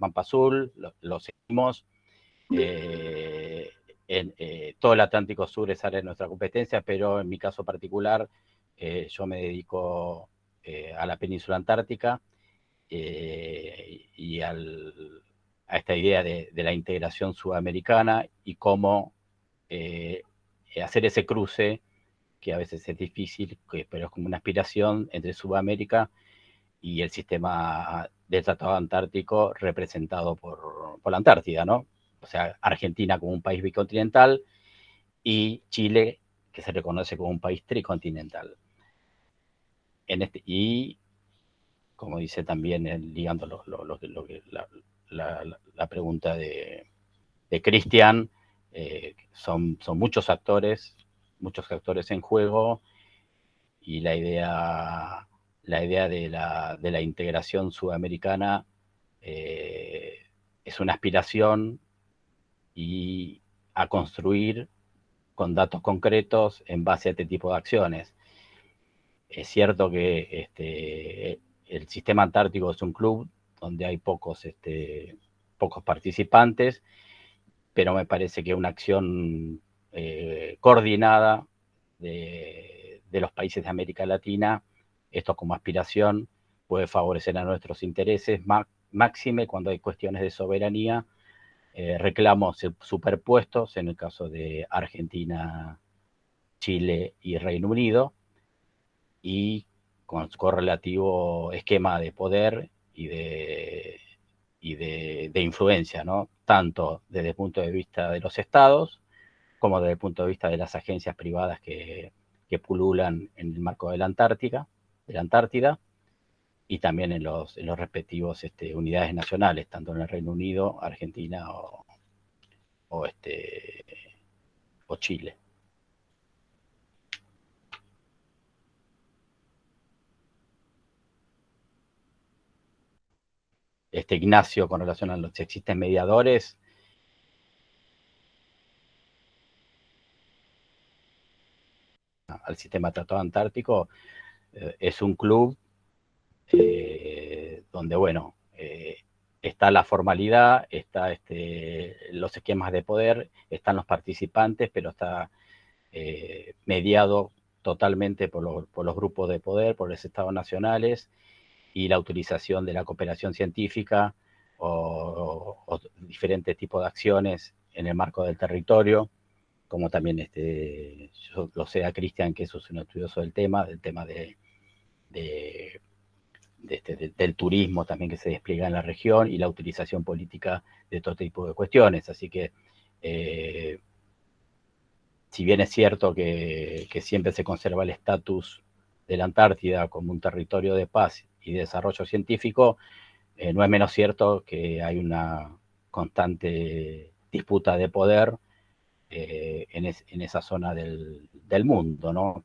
Pampa Azul, lo seguimos. Todo el Atlántico Sur es área de nuestra competencia, pero en mi caso particular yo me dedico a la península antártica y a esta idea de la integración sudamericana y cómo hacer ese cruce, que a veces es difícil, pero es como una aspiración entre Sudamérica y el sistema del Tratado Antártico representado por la Antártida, ¿no? O sea, Argentina como un país bicontinental y Chile, que se reconoce como un país tricontinental. Y, como dice también, ligando la pregunta de Cristian, son muchos actores en juego, y la idea de la integración sudamericana es una aspiración y a construir con datos concretos en base a este tipo de acciones. Es cierto que el sistema antártico es un club donde hay pocos participantes, pero me parece que una acción coordinada de los países de América Latina, esto como aspiración, puede favorecer a nuestros intereses, máxime cuando hay cuestiones de soberanía, reclamos superpuestos, en el caso de Argentina, Chile y Reino Unido, y con su correlativo esquema de poder y de influencia, ¿no? Tanto desde el punto de vista de los estados, como desde el punto de vista de las agencias privadas que pululan en el marco de la Antártida, y también en los respectivos unidades nacionales, tanto en el Reino Unido, Argentina o Chile. Ignacio, con relación a los si existen mediadores, al sistema Tratado Antártico, es un club donde, bueno, está la formalidad, está los esquemas de poder, están los participantes, pero está mediado totalmente por los grupos de poder, por los estados nacionales, y la utilización de la cooperación científica o diferentes tipos de acciones en el marco del territorio, como también yo lo sé a Cristian, que eso es un estudioso del tema del turismo también que se despliega en la región y la utilización política de todo tipo de cuestiones. Así que, si bien es cierto que siempre se conserva el estatus de la Antártida como un territorio de paz y de desarrollo científico, no es menos cierto que hay una constante disputa de poder en esa zona del mundo, ¿no?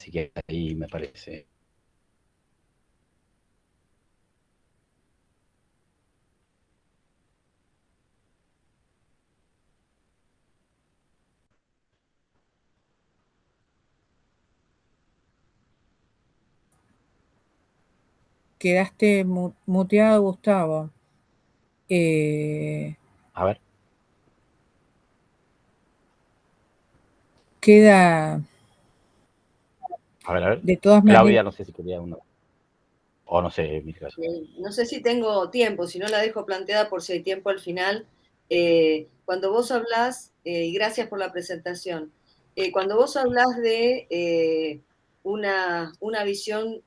Así que ahí me parece. Quedaste muteado, Gustavo. A ver. Queda. A ver. De todas Claudia, maneras. no sé si quería uno. O no sé, en mi caso. No sé si tengo tiempo, si no la dejo planteada por si hay tiempo al final. Cuando vos hablás, y gracias por la presentación, cuando vos hablás de una visión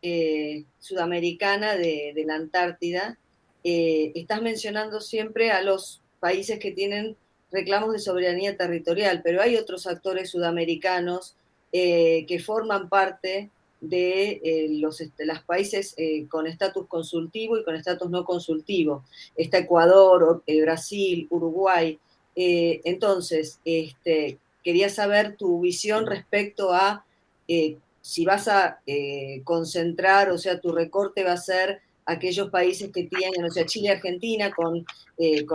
sudamericana de la Antártida, estás mencionando siempre a los países que tienen reclamos de soberanía territorial, pero hay otros actores sudamericanos que forman parte de los países con estatus consultivo y con estatus no consultivo. Está Ecuador, Brasil, Uruguay. Entonces, quería saber tu visión respecto a si vas a concentrar, o sea, tu recorte va a ser aquellos países que tienen, o sea, Chile y Argentina con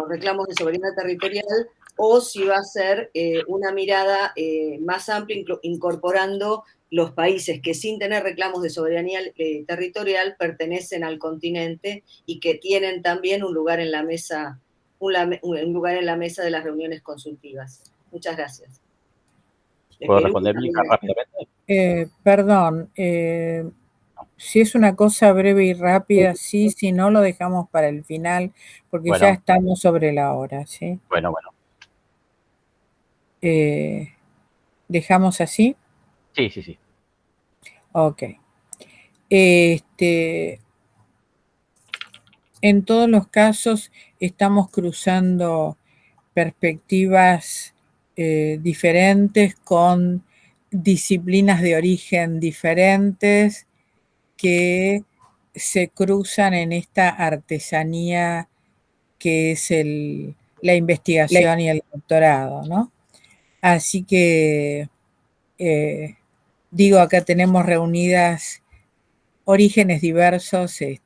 reclamos de soberanía territorial, o si va a ser una mirada más amplia, incorporando los países que sin tener reclamos de soberanía territorial pertenecen al continente y que tienen también un lugar en la mesa, un lugar en la mesa de las reuniones consultivas. Muchas gracias. ¿Puedo responder rápidamente? Perdón, si es una cosa breve y rápida, sí, si no lo dejamos para el final, porque Bueno. ya estamos sobre la hora, ¿sí? Bueno. ¿Dejamos así? Sí. Ok. En todos los casos estamos cruzando perspectivas diferentes con disciplinas de origen diferentes que se cruzan en esta artesanía que es la investigación y el doctorado, ¿no? Así que, digo, acá tenemos reunidas orígenes diversos, y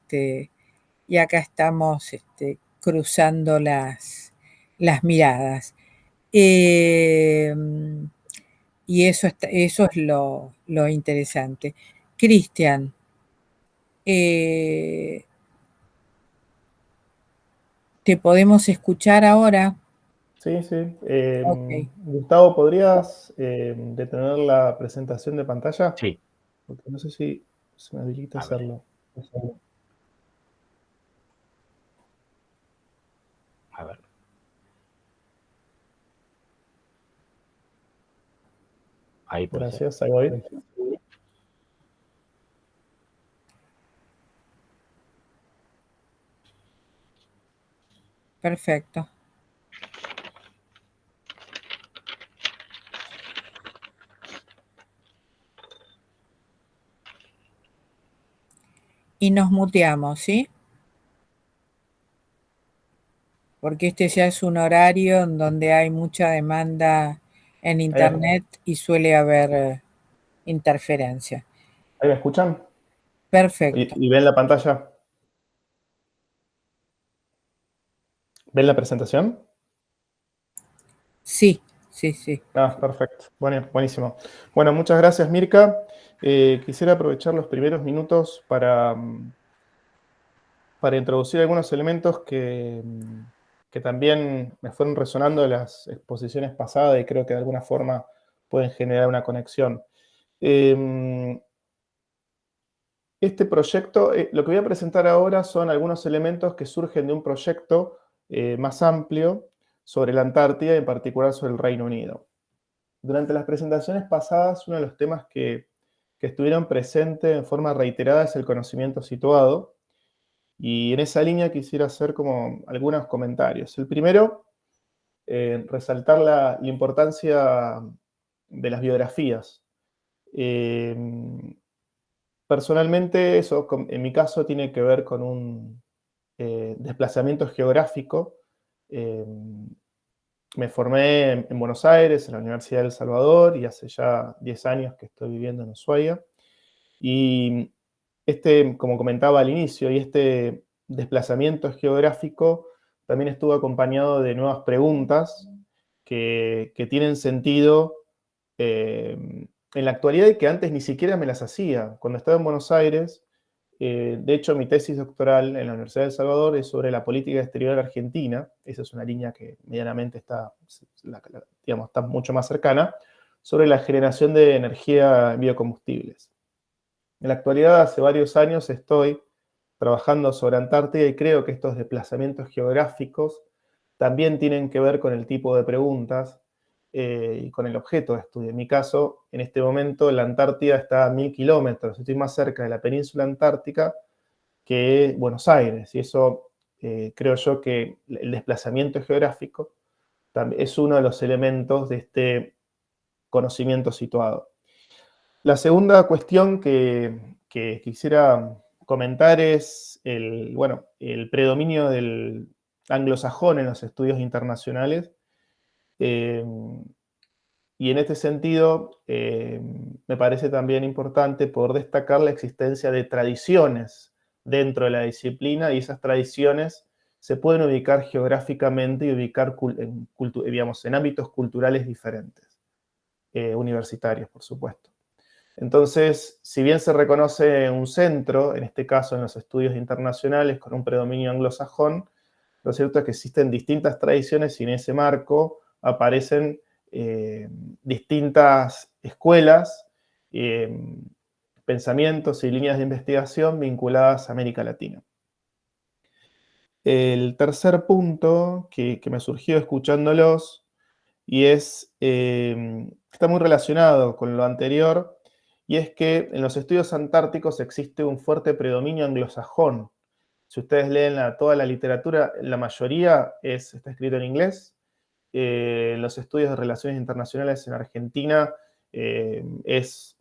acá estamos cruzando las miradas. Y eso es lo interesante. Cristian, ¿te podemos escuchar ahora? Sí. Ok. Gustavo, ¿podrías detener la presentación de pantalla? Sí. Porque no sé si se me habilita hacerlo. A ver. Ahí puede ser. Gracias, ahí voy. Perfecto. Y nos muteamos, ¿sí? Porque este ya es un horario en donde hay mucha demanda en internet y suele haber interferencia. ¿Ahí me escuchan? Perfecto. ¿Y ven la pantalla? ¿Ven la presentación? Sí. Ah, perfecto. Bueno, buenísimo. Bueno, muchas gracias, Mirka. Quisiera aprovechar los primeros minutos para introducir algunos elementos que también me fueron resonando de las exposiciones pasadas y creo que de alguna forma pueden generar una conexión. Este proyecto, lo que voy a presentar ahora son algunos elementos que surgen de un proyecto más amplio sobre la Antártida y en particular sobre el Reino Unido. Durante las presentaciones pasadas, uno de los temas que estuvieron presentes en forma reiterada es el conocimiento situado. Y en esa línea quisiera hacer como algunos comentarios. El primero, resaltar la importancia de las biografías. Personalmente, eso en mi caso tiene que ver con un desplazamiento geográfico. Me formé en Buenos Aires, en la Universidad de El Salvador, y hace ya 10 años que estoy viviendo en Ushuaia. Y como comentaba al inicio, y este desplazamiento geográfico también estuvo acompañado de nuevas preguntas que tienen sentido en la actualidad y que antes ni siquiera me las hacía. Cuando estaba en Buenos Aires, de hecho, mi tesis doctoral en la Universidad de El Salvador es sobre la política exterior argentina. Esa es una línea que medianamente está mucho más cercana, sobre la generación de energía en biocombustibles. En la actualidad, hace varios años estoy trabajando sobre Antártida y creo que estos desplazamientos geográficos también tienen que ver con el tipo de preguntas y con el objeto de estudio. En mi caso, en este momento, la Antártida está a 1000 kilómetros. Estoy más cerca de la península antártica que Buenos Aires. Y eso creo yo que el desplazamiento geográfico es uno de los elementos de este conocimiento situado. La segunda cuestión que quisiera comentar es el predominio del anglosajón en los estudios internacionales. Y en este sentido, me parece también importante poder destacar la existencia de tradiciones dentro de la disciplina, y esas tradiciones se pueden ubicar geográficamente y ubicar en ámbitos culturales diferentes, universitarios, por supuesto. Entonces, si bien se reconoce un centro, en este caso en los estudios internacionales, con un predominio anglosajón, lo cierto es que existen distintas tradiciones y en ese marco aparecen distintas escuelas, pensamientos y líneas de investigación vinculadas a América Latina. El tercer punto que me surgió escuchándolos, y está muy relacionado con lo anterior, y es que en los estudios antárticos existe un fuerte predominio anglosajón. Si ustedes leen toda la literatura, la mayoría está escrito en inglés. Los estudios de relaciones internacionales en Argentina es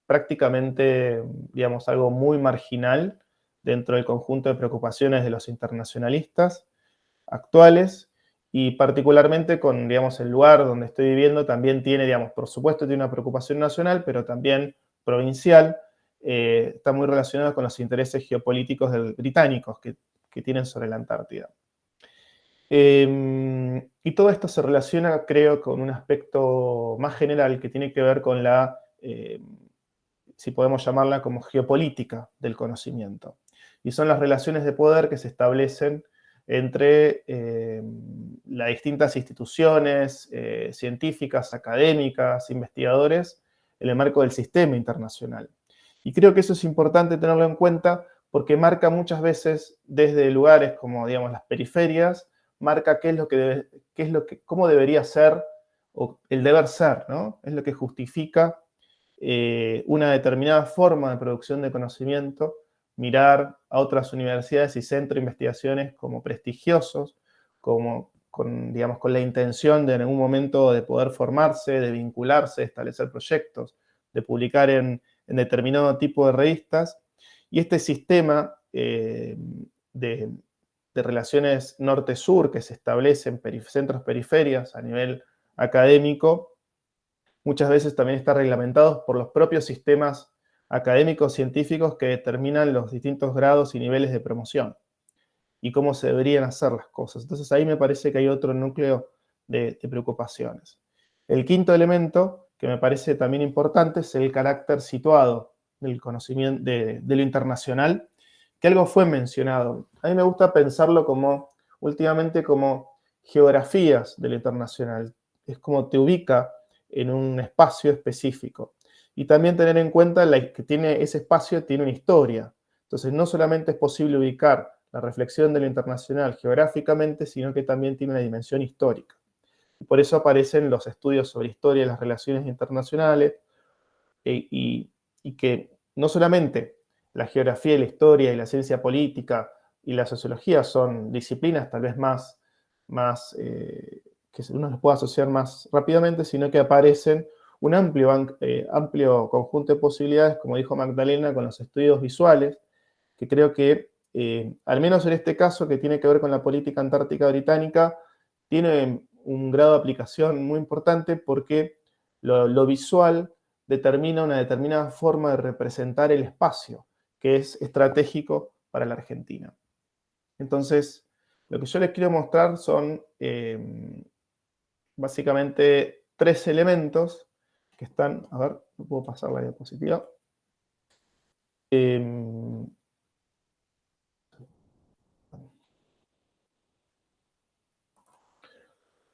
prácticamente, digamos, algo muy marginal dentro del conjunto de preocupaciones de los internacionalistas actuales, y particularmente con, digamos, el lugar donde estoy viviendo también tiene, digamos, por supuesto tiene una preocupación nacional, pero también provincial. Está muy relacionado con los intereses geopolíticos británicos que tienen sobre la Antártida. Y todo esto se relaciona, creo, con un aspecto más general que tiene que ver con la, si podemos llamarla como geopolítica del conocimiento. Y son las relaciones de poder que se establecen entre las distintas instituciones científicas, académicas, investigadores, en el marco del sistema internacional. Y creo que eso es importante tenerlo en cuenta porque marca muchas veces desde lugares como, digamos, las periferias, marca cómo debería ser, o el deber ser, ¿no? Es lo que justifica una determinada forma de producción de conocimiento, mirar a otras universidades y centros de investigaciones como prestigiosos, digamos, con la intención de en algún momento de poder formarse, de vincularse, de establecer proyectos, de publicar en determinado tipo de revistas. Y este sistema de relaciones norte-sur que se establece en centros periferias a nivel académico, muchas veces también está reglamentado por los propios sistemas académicos científicos que determinan los distintos grados y niveles de promoción y cómo se deberían hacer las cosas. Entonces ahí me parece que hay otro núcleo de preocupaciones. El quinto elemento que me parece también importante es el carácter situado del conocimiento de lo internacional, que algo fue mencionado. A mí me gusta pensarlo últimamente como geografías de lo internacional. Es como te ubica en un espacio específico. Y también tener en cuenta que ese espacio tiene una historia. Entonces, no solamente es posible ubicar la reflexión de lo internacional geográficamente, sino que también tiene una dimensión histórica. Y por eso aparecen los estudios sobre historia de las relaciones internacionales, y que no solamente la geografía y la historia y la ciencia política y la sociología son disciplinas tal vez más que uno los pueda asociar más rápidamente, sino que aparecen un amplio conjunto de posibilidades, como dijo Magdalena, con los estudios visuales, que creo que, al menos en este caso, que tiene que ver con la política antártica británica, tiene un grado de aplicación muy importante porque lo visual determina una determinada forma de representar el espacio, que es estratégico para la Argentina. Entonces, lo que yo les quiero mostrar son básicamente 3 elementos que están, a ver, no puedo pasar la diapositiva.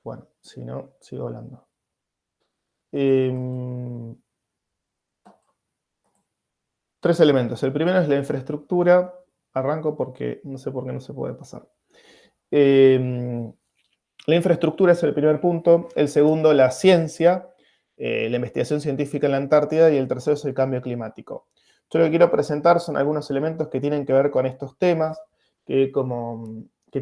Bueno, si no, sigo hablando. 3 elementos. El primero es la infraestructura. Arranco porque no sé por qué no se puede pasar. La infraestructura es el primer punto. El segundo, la ciencia, la investigación científica en la Antártida. Y el tercero es el cambio climático. Yo lo que quiero presentar son algunos elementos que tienen que ver con estos temas, que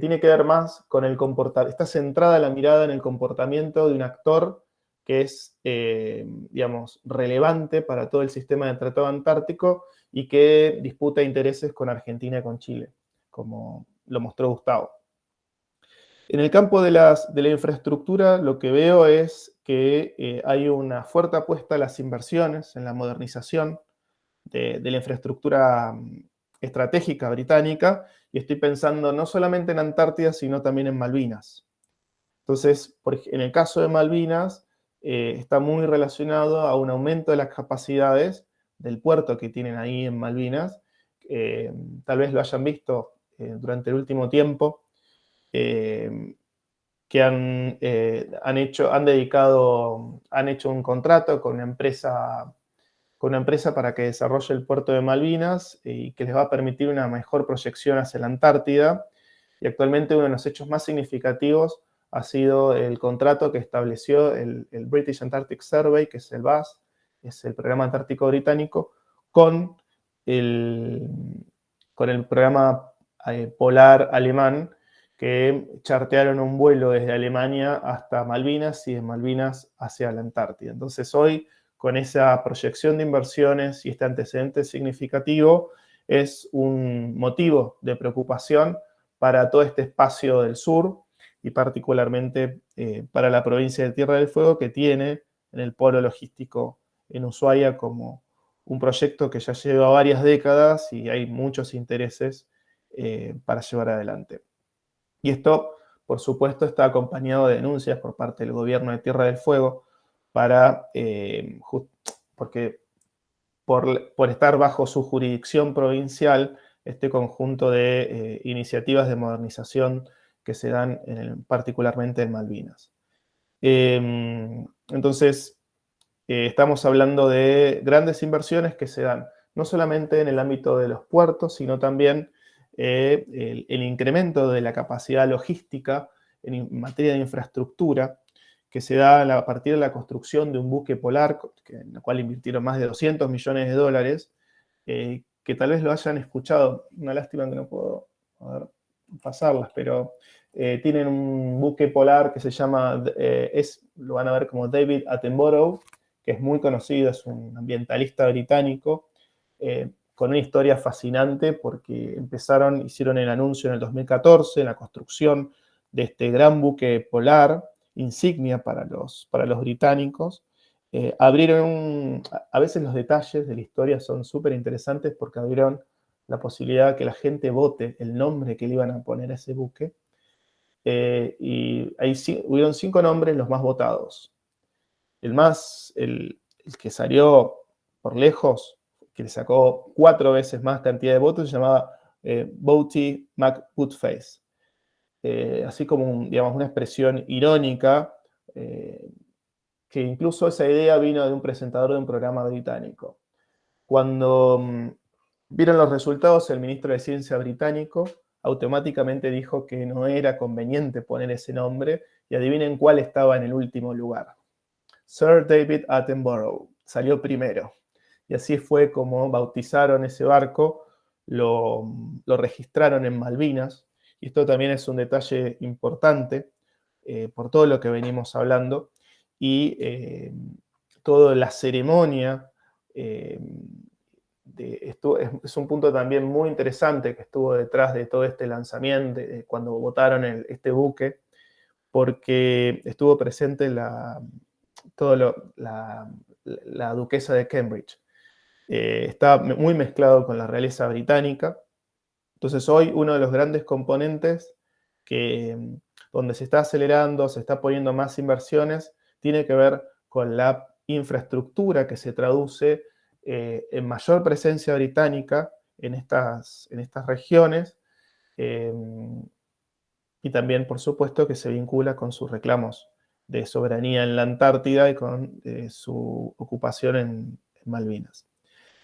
tiene que ver más con el comportamiento. Está centrada la mirada en el comportamiento de un actor que es, digamos, relevante para todo el sistema del Tratado Antártico y que disputa intereses con Argentina y con Chile, como lo mostró Gustavo. En el campo de la infraestructura, lo que veo es que hay una fuerte apuesta a las inversiones en la modernización de la infraestructura estratégica británica, y estoy pensando no solamente en Antártida, sino también en Malvinas. Entonces, en el caso de Malvinas, está muy relacionado a un aumento de las capacidades del puerto que tienen ahí en Malvinas. Tal vez lo hayan visto durante el último tiempo, que han hecho un contrato con una empresa para que desarrolle el puerto de Malvinas y que les va a permitir una mejor proyección hacia la Antártida. Y actualmente uno de los hechos más significativos ha sido el contrato que estableció el British Antarctic Survey, que es el BAS, es el Programa Antártico Británico, con el programa polar alemán, que chartearon un vuelo desde Alemania hasta Malvinas y de Malvinas hacia la Antártida. Entonces hoy, con esa proyección de inversiones y este antecedente significativo, es un motivo de preocupación para todo este espacio del sur y particularmente para la provincia de Tierra del Fuego, que tiene en el polo logístico en Ushuaia como un proyecto que ya lleva varias décadas y hay muchos intereses para llevar adelante. Y esto, por supuesto, está acompañado de denuncias por parte del gobierno de Tierra del Fuego porque por estar bajo su jurisdicción provincial, este conjunto de iniciativas de modernización que se dan particularmente en Malvinas. Entonces, estamos hablando de grandes inversiones que se dan no solamente en el ámbito de los puertos, sino también el incremento de la capacidad logística en materia de infraestructura, que se da a partir de la construcción de un buque polar, en el cual invirtieron más de 200 millones de dólares, que tal vez lo hayan escuchado. Una lástima que no puedo pasarlas, pero tienen un buque polar que se llama, lo van a ver como David Attenborough, que es muy conocido, es un ambientalista británico, con una historia fascinante porque hicieron el anuncio en el 2014, en la construcción de este gran buque polar, insignia para los británicos. A veces los detalles de la historia son súper interesantes porque abrieron la posibilidad de que la gente vote el nombre que le iban a poner a ese buque. Y ahí hubieron 5 nombres los más votados. El que salió por lejos, que le sacó 4 veces más cantidad de votos, se llamaba Boaty McBootface. Así como una expresión irónica, que incluso esa idea vino de un presentador de un programa británico. Cuando vieron los resultados, el ministro de Ciencia británico automáticamente dijo que no era conveniente poner ese nombre, y adivinen cuál estaba en el último lugar. Sir David Attenborough salió primero. Y así fue como bautizaron ese barco, lo registraron en Malvinas. Y esto también es un detalle importante por todo lo que venimos hablando. Y toda la ceremonia es un punto también muy interesante que estuvo detrás de todo este lanzamiento, cuando votaron este buque, porque estuvo presente la duquesa de Cambridge. Está muy mezclado con la realeza británica. Entonces hoy uno de los grandes componentes donde se está acelerando, se está poniendo más inversiones, tiene que ver con la infraestructura que se traduce en mayor presencia británica en estas regiones, y también, por supuesto, que se vincula con sus reclamos de soberanía en la Antártida y con su ocupación en Malvinas.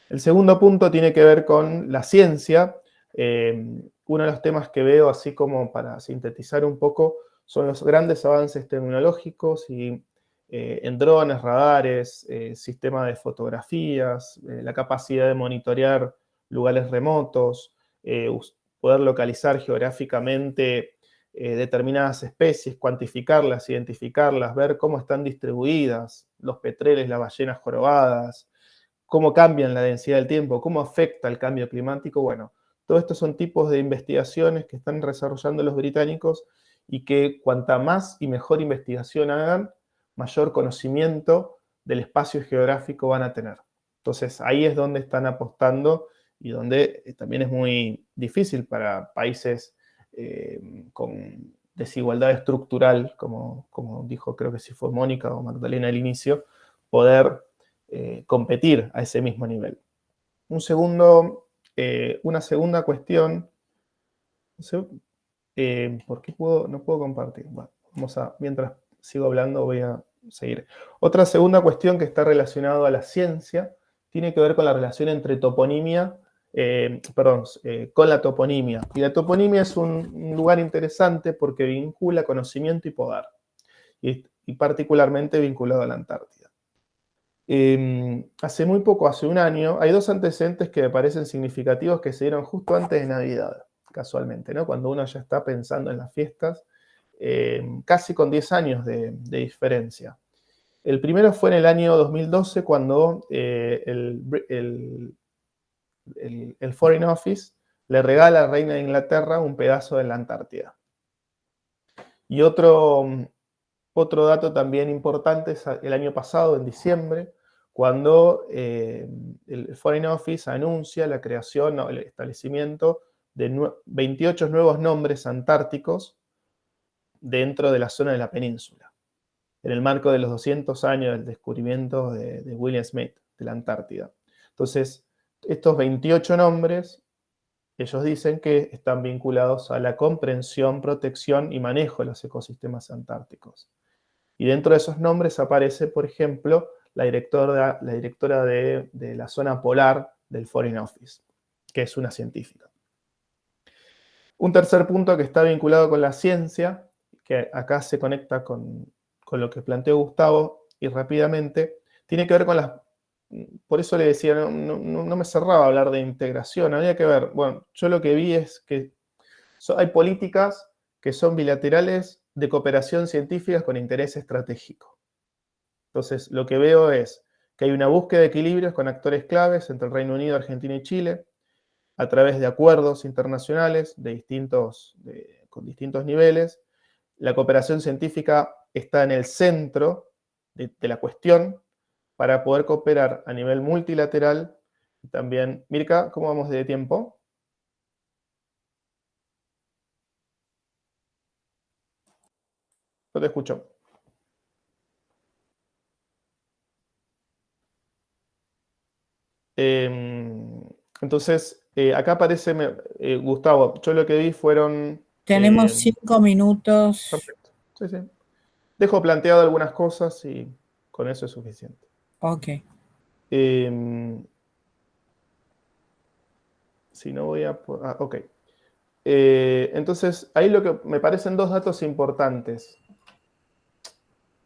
El segundo punto tiene que ver con la ciencia. Uno de los temas que veo, así como para sintetizar un poco, son los grandes avances tecnológicos y en drones, radares, sistemas de fotografías, la capacidad de monitorear lugares remotos, poder localizar geográficamente determinadas especies, cuantificarlas, identificarlas, ver cómo están distribuidas, los petreles, las ballenas jorobadas, cómo cambian la densidad del tiempo, cómo afecta el cambio climático. Bueno, todos estos son tipos de investigaciones que están desarrollando los británicos y que cuanta más y mejor investigación hagan, mayor conocimiento del espacio geográfico van a tener. Entonces ahí es donde están apostando y donde también es muy difícil para países con desigualdad estructural, como dijo, creo que sí fue Mónica o Magdalena al inicio, poder competir a ese mismo nivel. Una segunda cuestión, no sé, ¿por qué no puedo compartir? Bueno, mientras sigo hablando voy a seguir. Otra segunda cuestión que está relacionada a la ciencia tiene que ver con la relación entre toponimia, con la toponimia. Y la toponimia es un lugar interesante porque vincula conocimiento y poder, y particularmente vinculado a la Antártida. Hace muy poco, hace un año, hay dos antecedentes que me parecen significativos que se dieron justo antes de Navidad, casualmente, ¿no? Cuando uno ya está pensando en las fiestas, casi con 10 años de diferencia. El primero fue en el año 2012, cuando el Foreign Office le regala a la reina de Inglaterra un pedazo de la Antártida. Y otro dato también importante es el año pasado, en diciembre, cuando el Foreign Office anuncia la creación o el establecimiento de 28 nuevos nombres antárticos dentro de la zona de la península, en el marco de los 200 años del descubrimiento de William Smith de la Antártida. Entonces, estos 28 nombres, ellos dicen que están vinculados a la comprensión, protección y manejo de los ecosistemas antárticos. Y dentro de esos nombres aparece, por ejemplo, la directora de la zona polar del Foreign Office, que es una científica. Un tercer punto que está vinculado con la ciencia, que acá se conecta con lo que planteó Gustavo, y rápidamente, tiene que ver con las... Por eso le decía, no me cerraba a hablar de integración, había que ver, bueno, yo lo que vi es que hay políticas que son bilaterales de cooperación científica con interés estratégico. Entonces, lo que veo es que hay una búsqueda de equilibrios con actores claves entre el Reino Unido, Argentina y Chile, a través de acuerdos internacionales con distintos niveles. La cooperación científica está en el centro de la cuestión para poder cooperar a nivel multilateral. Y también, Mirka, ¿cómo vamos de tiempo? No te escucho. Entonces, acá aparece, Gustavo, yo lo que vi fueron... Tenemos 5 minutos. Perfecto, sí, sí. Dejo planteado algunas cosas y con eso es suficiente. Ok. Si no voy a... ok. Entonces, ahí lo que me parecen dos datos importantes.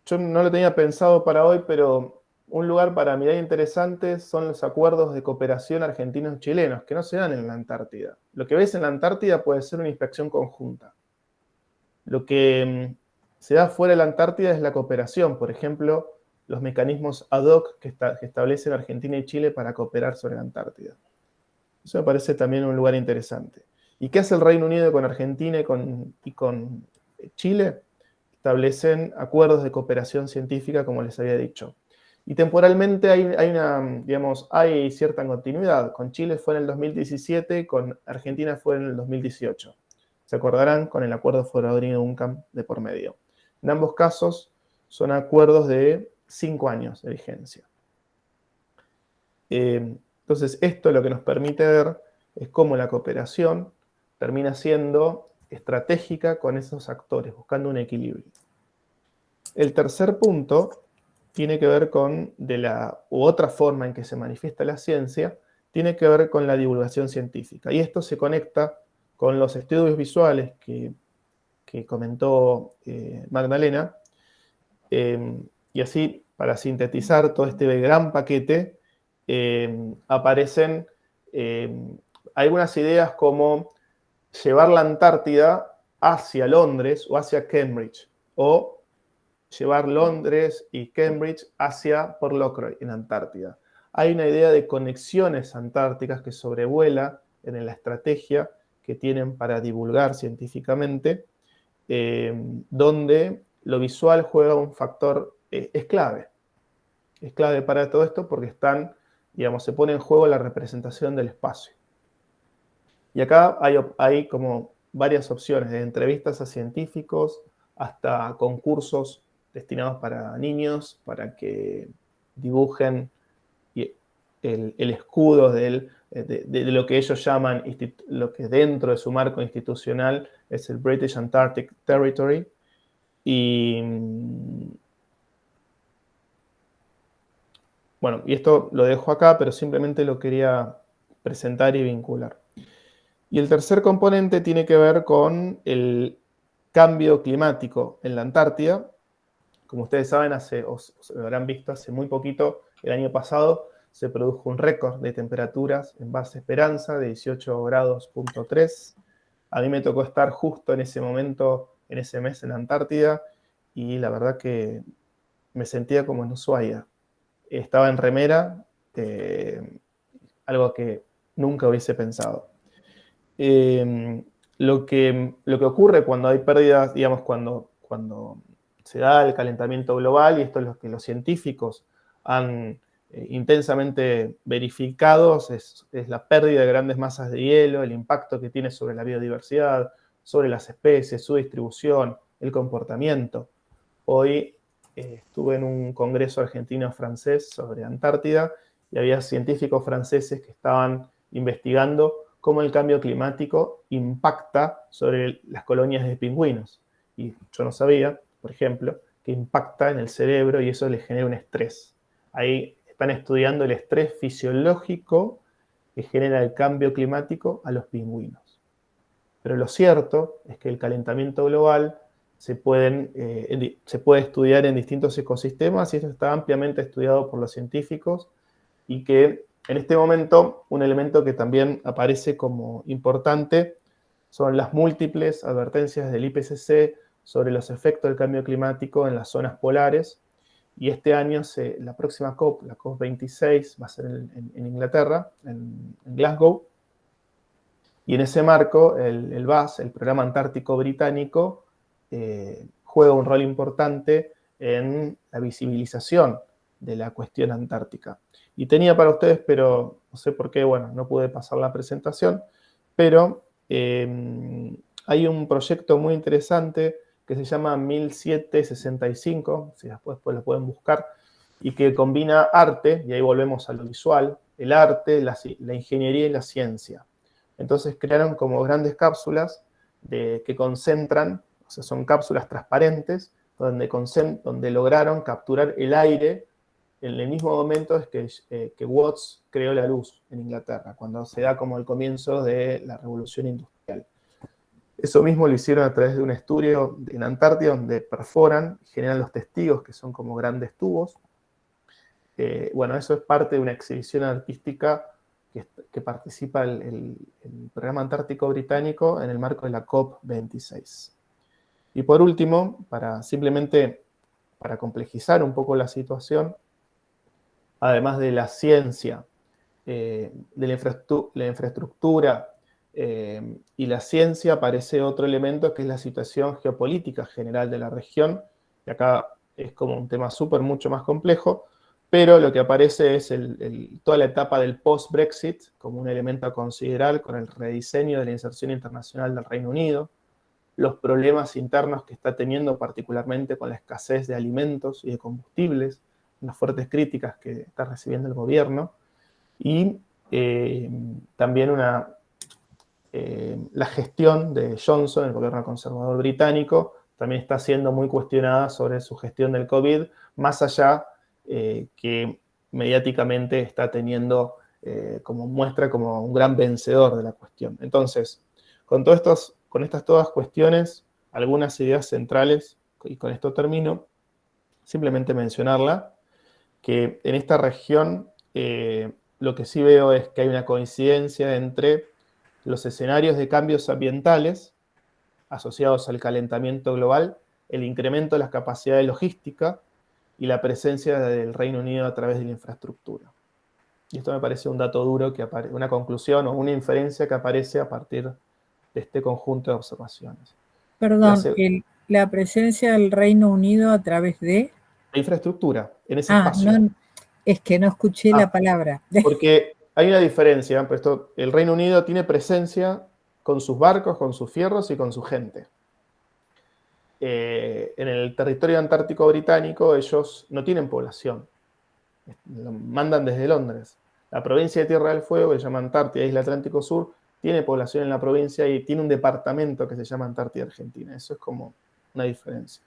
Yo no lo tenía pensado para hoy, pero un lugar para mirar interesante son los acuerdos de cooperación argentinos-chilenos, que no se dan en la Antártida. Lo que ves en la Antártida puede ser una inspección conjunta. Lo que se da fuera de la Antártida es la cooperación, por ejemplo, los mecanismos ad hoc que establecen Argentina y Chile para cooperar sobre la Antártida. Eso me parece también un lugar interesante. ¿Y qué hace el Reino Unido con Argentina y con Chile? Establecen acuerdos de cooperación científica, como les había dicho. Y temporalmente hay cierta continuidad. Con Chile fue en el 2017, con Argentina fue en el 2018. Se acordarán con el acuerdo Forodrino-UNCAM de por medio. En ambos casos son acuerdos de 5 años de vigencia. Entonces, esto lo que nos permite ver es cómo la cooperación termina siendo estratégica con esos actores, buscando un equilibrio. El tercer punto tiene que ver con, otra forma en que se manifiesta la ciencia, tiene que ver con la divulgación científica. Y esto se conecta con los estudios visuales que comentó Magdalena. Y así, para sintetizar todo este gran paquete, aparecen algunas ideas como llevar la Antártida hacia Londres o hacia Cambridge, o llevar Londres y Cambridge hacia Port Lockroy, en Antártida. Hay una idea de conexiones antárticas que sobrevuela en la estrategia que tienen para divulgar científicamente, donde lo visual juega un factor, es clave. Es clave para todo esto porque se pone en juego la representación del espacio. Y acá hay como varias opciones, de entrevistas a científicos hasta concursos destinados para niños, para que dibujen el escudo de lo que ellos llaman, lo que dentro de su marco institucional es el British Antarctic Territory. Y bueno, y esto lo dejo acá, pero simplemente lo quería presentar y vincular. Y el tercer componente tiene que ver con el cambio climático en la Antártida. Como ustedes saben, o lo habrán visto hace muy poquito, el año pasado, se produjo un récord de temperaturas en Base Esperanza de 18 grados.3. A mí me tocó estar justo en ese momento, en ese mes en la Antártida, y la verdad que me sentía como en Ushuaia. Estaba en remera, algo que nunca hubiese pensado. Lo que ocurre cuando hay pérdidas, digamos, cuando se da el calentamiento global, y esto es lo que los científicos han intensamente verificado, es la pérdida de grandes masas de hielo, el impacto que tiene sobre la biodiversidad, sobre las especies, su distribución, el comportamiento. Hoy estuve en un congreso argentino-francés sobre Antártida y había científicos franceses que estaban investigando cómo el cambio climático impacta sobre las colonias de pingüinos. Y yo no sabía, por ejemplo, que impacta en el cerebro y eso les genera un estrés. Ahí están estudiando el estrés fisiológico que genera el cambio climático a los pingüinos. Pero lo cierto es que el calentamiento global se puede estudiar en distintos ecosistemas y esto está ampliamente estudiado por los científicos y que en este momento un elemento que también aparece como importante son las múltiples advertencias del IPCC sobre los efectos del cambio climático en las zonas polares. Y este año, la próxima COP, la COP26, va a ser en Inglaterra, en Glasgow. Y en ese marco, el BAS, el Programa Antártico Británico, juega un rol importante en la visibilización de la cuestión antártica. Y tenía para ustedes, pero no sé por qué, bueno, no pude pasar la presentación, pero hay un proyecto muy interesante que se llama 1765, si después lo pueden buscar, y que combina arte, y ahí volvemos a lo visual, el arte, la ingeniería y la ciencia. Entonces crearon como grandes cápsulas que concentran, o sea, son cápsulas transparentes, donde lograron capturar el aire en el mismo momento es que Watts creó la luz en Inglaterra, cuando se da como el comienzo de la revolución industrial. Eso mismo lo hicieron a través de un estudio en Antártida, donde perforan y generan los testigos, que son como grandes tubos. Bueno, eso es parte de una exhibición artística que participa el Programa Antártico Británico en el marco de la COP26. Y por último, simplemente para complejizar un poco la situación, además de la ciencia, de la infraestructura y la ciencia, aparece otro elemento que es la situación geopolítica general de la región, que acá es como un tema mucho más complejo, pero lo que aparece es toda la etapa del post-Brexit como un elemento a considerar con el rediseño de la inserción internacional del Reino Unido, los problemas internos que está teniendo particularmente con la escasez de alimentos y de combustibles, las fuertes críticas que está recibiendo el gobierno, y también la gestión de Johnson, el gobierno conservador británico, también está siendo muy cuestionada sobre su gestión del COVID, más allá que mediáticamente está teniendo muestra como un gran vencedor de la cuestión. Entonces, con estas todas cuestiones, algunas ideas centrales, y con esto termino, simplemente mencionarla, que en esta región lo que sí veo es que hay una coincidencia entre los escenarios de cambios ambientales asociados al calentamiento global, el incremento de las capacidades logísticas y la presencia del Reino Unido a través de la infraestructura. Y esto me parece un dato duro, una conclusión o una inferencia que aparece a partir de este conjunto de observaciones. Perdón, la presencia del Reino Unido a través de... La infraestructura, en ese espacio. No, es que no escuché la palabra. Porque hay una diferencia, pero el Reino Unido tiene presencia con sus barcos, con sus fierros y con su gente. En el territorio antártico británico ellos no tienen población, lo mandan desde Londres. La provincia de Tierra del Fuego, que se llama Antártida, Isla Atlántico Sur, tiene población en la provincia y tiene un departamento que se llama Antártida Argentina. Eso es como una diferencia.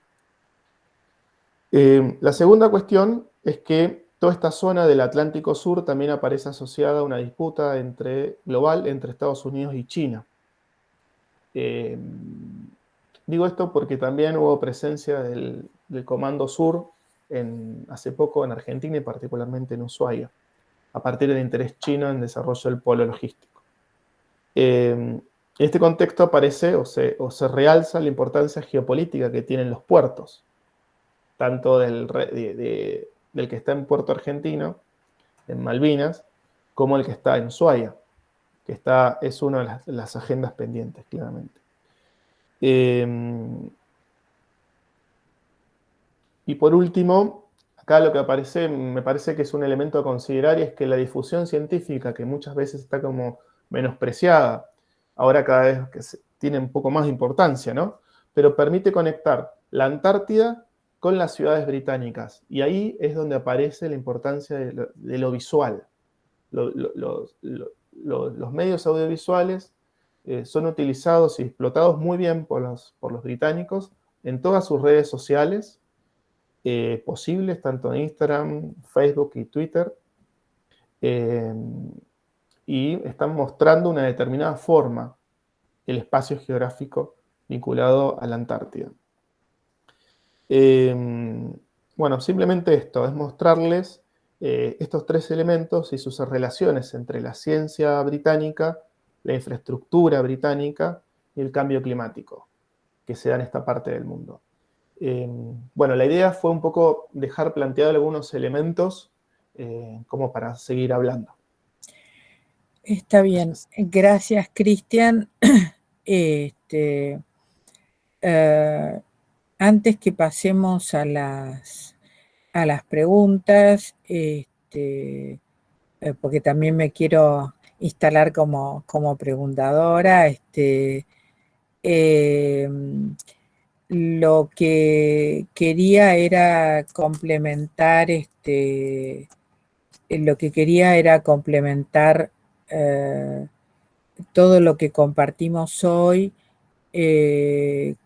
La segunda cuestión es que toda esta zona del Atlántico Sur también aparece asociada a una disputa global entre Estados Unidos y China. Digo esto porque también hubo presencia del Comando Sur hace poco en Argentina y particularmente en Ushuaia, a partir del interés chino en desarrollo del polo logístico. En este contexto aparece o se realza la importancia geopolítica que tienen los puertos, tanto del que está en Puerto Argentino, en Malvinas, como el que está en Ushuaia, que es una de las agendas pendientes, claramente. Y por último, acá lo que aparece, me parece que es un elemento a considerar, y es que la difusión científica, que muchas veces está como menospreciada, ahora cada vez que tiene un poco más de importancia, ¿no? Pero permite conectar la Antártida con las ciudades británicas, y ahí es donde aparece la importancia de lo visual. Los medios audiovisuales son utilizados y explotados muy bien por los británicos en todas sus redes sociales posibles, tanto en Instagram, Facebook y Twitter, y están mostrando una determinada forma el espacio geográfico vinculado a la Antártida. Bueno, simplemente esto, es mostrarles estos tres elementos y sus relaciones entre la ciencia británica, la infraestructura británica y el cambio climático que se da en esta parte del mundo. Bueno, la idea fue un poco dejar planteados algunos elementos como para seguir hablando. Está bien, gracias, Cristian. Antes que pasemos a las preguntas, porque también me quiero instalar como preguntadora, lo que quería era complementar, todo lo que compartimos hoy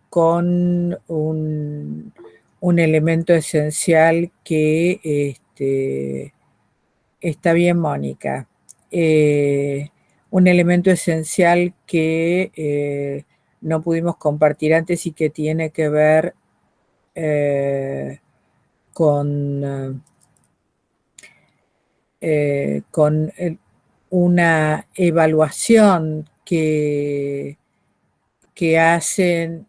con un elemento esencial que está bien, Mónica. Un elemento esencial que no pudimos compartir antes y que tiene que ver con una evaluación que hacen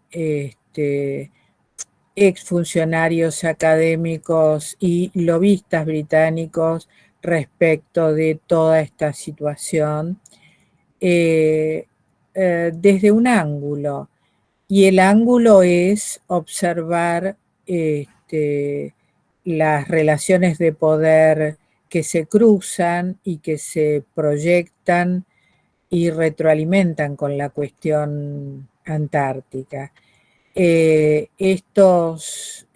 exfuncionarios académicos y lobistas británicos respecto de toda esta situación desde un ángulo, y el ángulo es observar las relaciones de poder que se cruzan y que se proyectan y retroalimentan con la cuestión antártica. Estos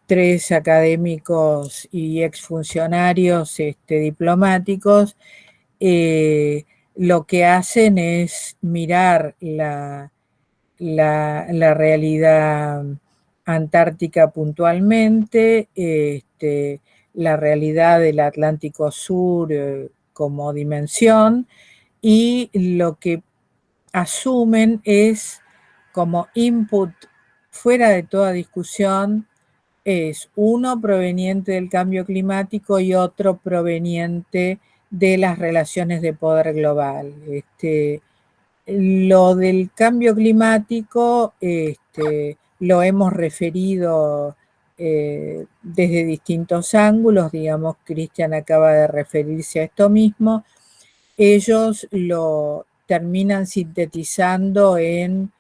tres académicos y exfuncionarios diplomáticos lo que hacen es mirar la realidad antártica puntualmente, la realidad del Atlántico Sur como dimensión, y lo que asumen es como input fuera de toda discusión es uno proveniente del cambio climático y otro proveniente de las relaciones de poder global. Lo del cambio climático lo hemos referido desde distintos ángulos, digamos, Cristian acaba de referirse a esto mismo. Ellos lo terminan sintetizando en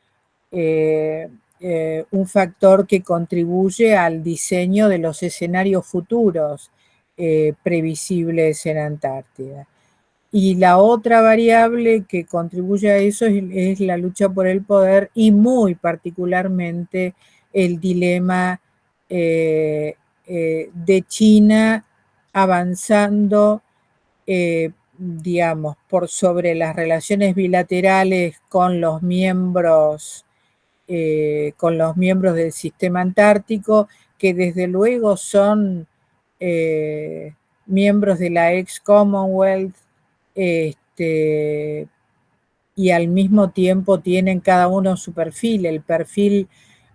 un factor que contribuye al diseño de los escenarios futuros previsibles en Antártida. Y la otra variable que contribuye a eso es la lucha por el poder y muy particularmente el dilema de China avanzando, digamos, por sobre las relaciones bilaterales con los miembros del sistema antártico, que desde luego son miembros de la ex Commonwealth, y al mismo tiempo tienen cada uno su perfil, el perfil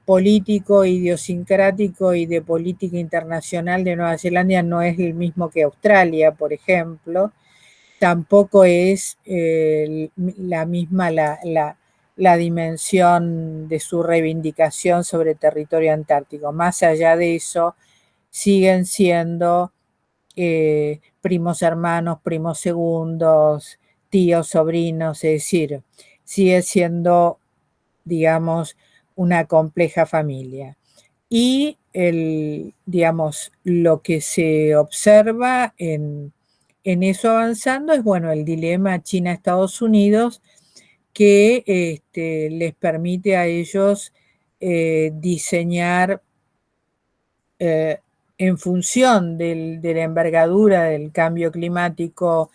político, idiosincrático y de política internacional de Nueva Zelanda no es el mismo que Australia, por ejemplo, tampoco es la misma la dimensión de su reivindicación sobre territorio antártico. Más allá de eso, siguen siendo primos hermanos, primos segundos, tíos, sobrinos, es decir, sigue siendo, digamos, una compleja familia. Y digamos, lo que se observa en eso avanzando es, bueno, el dilema China-Estados Unidos, que les permite a ellos diseñar en función de la envergadura del cambio climático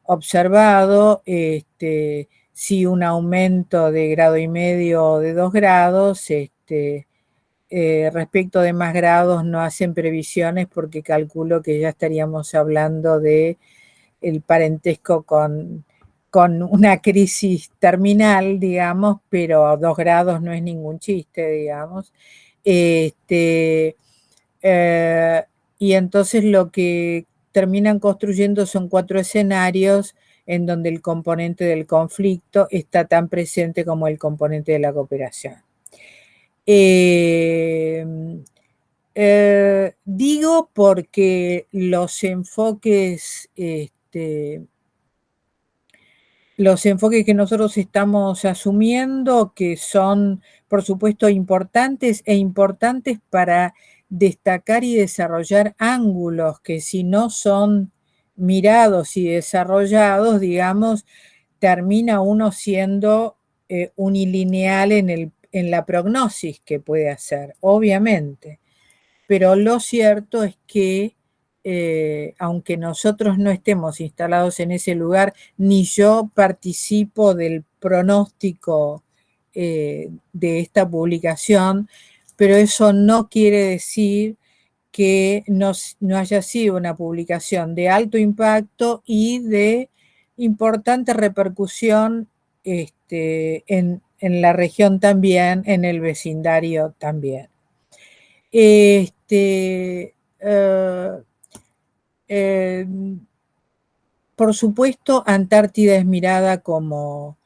observado, si un aumento de 1,5 grados o de 2 grados, respecto de más grados no hacen previsiones porque calculo que ya estaríamos hablando de el parentesco con una crisis terminal, digamos, pero 2 grados no es ningún chiste, digamos. Y entonces lo que terminan construyendo son 4 escenarios en donde el componente del conflicto está tan presente como el componente de la cooperación. Digo porque los enfoques que nosotros estamos asumiendo, que son, por supuesto, importantes para destacar y desarrollar ángulos que si no son mirados y desarrollados, digamos, termina uno siendo unilineal en la prognosis que puede hacer, obviamente. Pero lo cierto es que aunque nosotros no estemos instalados en ese lugar, ni yo participo del pronóstico de esta publicación, pero eso no quiere decir que no haya sido una publicación de alto impacto y de importante repercusión en la región también, en el vecindario también. Por supuesto, Antártida es mirada como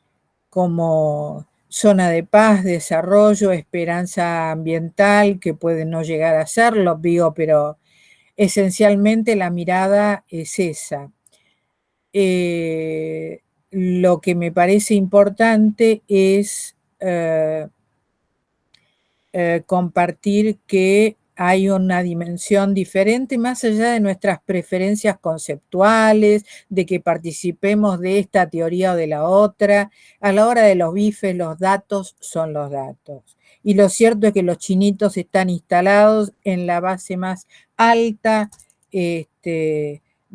zona de paz, desarrollo, esperanza ambiental, que puede no llegar a serlo, digo, pero esencialmente la mirada es esa. Lo que me parece importante es compartir que hay una dimensión diferente más allá de nuestras preferencias conceptuales, de que participemos de esta teoría o de la otra. A la hora de los bifes, los datos son los datos. Y lo cierto es que los chinitos están instalados en la base más alta de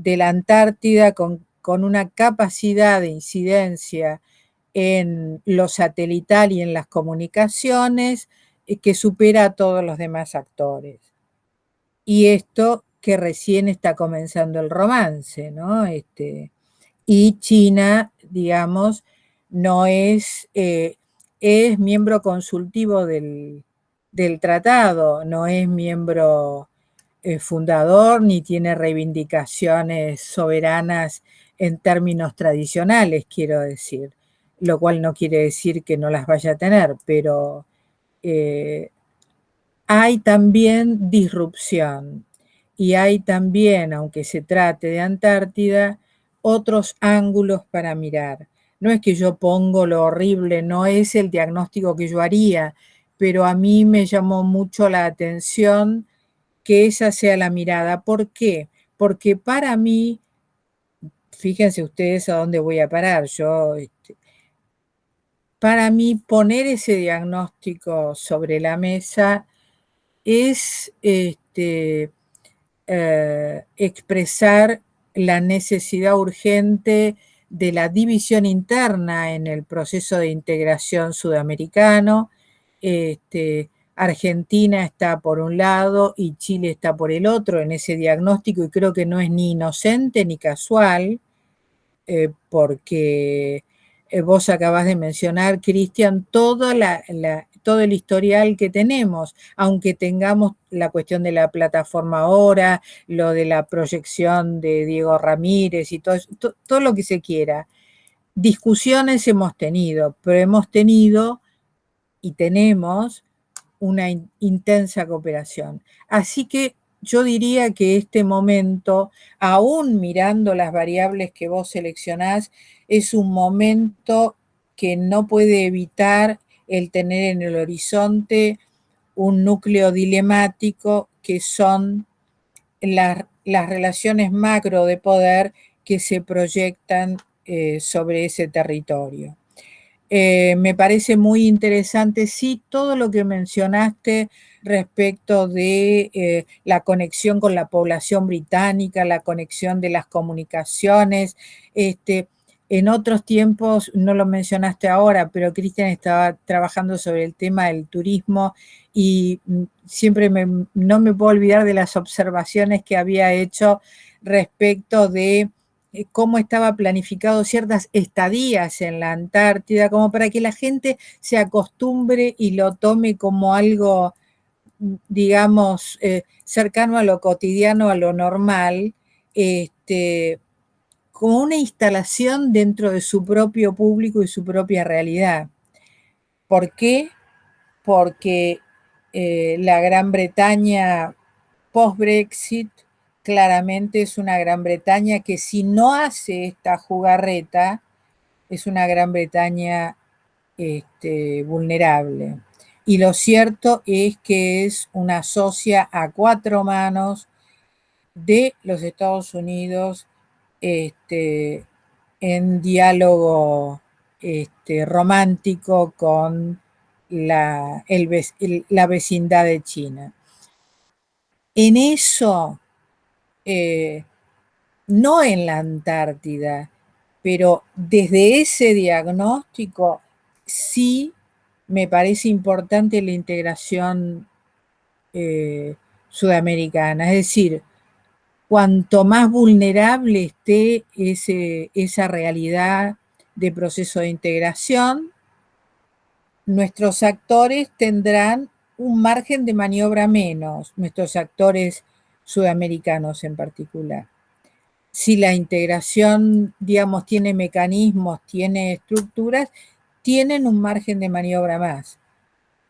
la Antártida con una capacidad de incidencia en lo satelital y en las comunicaciones que supera a todos los demás actores. Y esto que recién está comenzando el romance, ¿no? Y China, digamos, no es miembro consultivo del tratado, no es miembro fundador, ni tiene reivindicaciones soberanas en términos tradicionales, quiero decir, lo cual no quiere decir que no las vaya a tener, pero hay también disrupción y hay también, aunque se trate de Antártida, otros ángulos para mirar. No es que yo pongo lo horrible, no es el diagnóstico que yo haría, pero a mí me llamó mucho la atención que esa sea la mirada. ¿Por qué? porque para mí, fíjense ustedes a dónde voy a parar, para mí poner ese diagnóstico sobre la mesa es expresar la necesidad urgente de la división interna en el proceso de integración sudamericano. Argentina está por un lado y Chile está por el otro en ese diagnóstico, y creo que no es ni inocente ni casual, porque vos acabás de mencionar, Cristian, todo el historial que tenemos, aunque tengamos la cuestión de la plataforma ahora, lo de la proyección de Diego Ramírez y todo lo que se quiera. Discusiones hemos tenido, pero hemos tenido y tenemos una intensa cooperación. Así que yo diría que este momento, aún mirando las variables que vos seleccionás, es un momento que no puede evitar el tener en el horizonte un núcleo dilemático que son las relaciones macro de poder que se proyectan sobre ese territorio. Me parece muy interesante, sí, todo lo que mencionaste respecto de la conexión con la población británica, la conexión de las comunicaciones. En otros tiempos, no lo mencionaste ahora, pero Cristian estaba trabajando sobre el tema del turismo y siempre no me puedo olvidar de las observaciones que había hecho respecto de cómo estaba planificado ciertas estadías en la Antártida, como para que la gente se acostumbre y lo tome como algo, digamos, cercano a lo cotidiano, a lo normal, como una instalación dentro de su propio público y su propia realidad. ¿Por qué? Porque la Gran Bretaña post-Brexit claramente es una Gran Bretaña que, si no hace esta jugarreta, es una Gran Bretaña vulnerable. Y lo cierto es que es una socia a cuatro manos de los Estados Unidos en diálogo romántico con la vecindad de China. En eso, no en la Antártida, pero desde ese diagnóstico sí me parece importante la integración sudamericana. Es decir, cuanto más vulnerable esté esa realidad de proceso de integración, nuestros actores tendrán un margen de maniobra menos, nuestros actores sudamericanos en particular. Si la integración, digamos, tiene mecanismos, tiene estructuras, tienen un margen de maniobra más.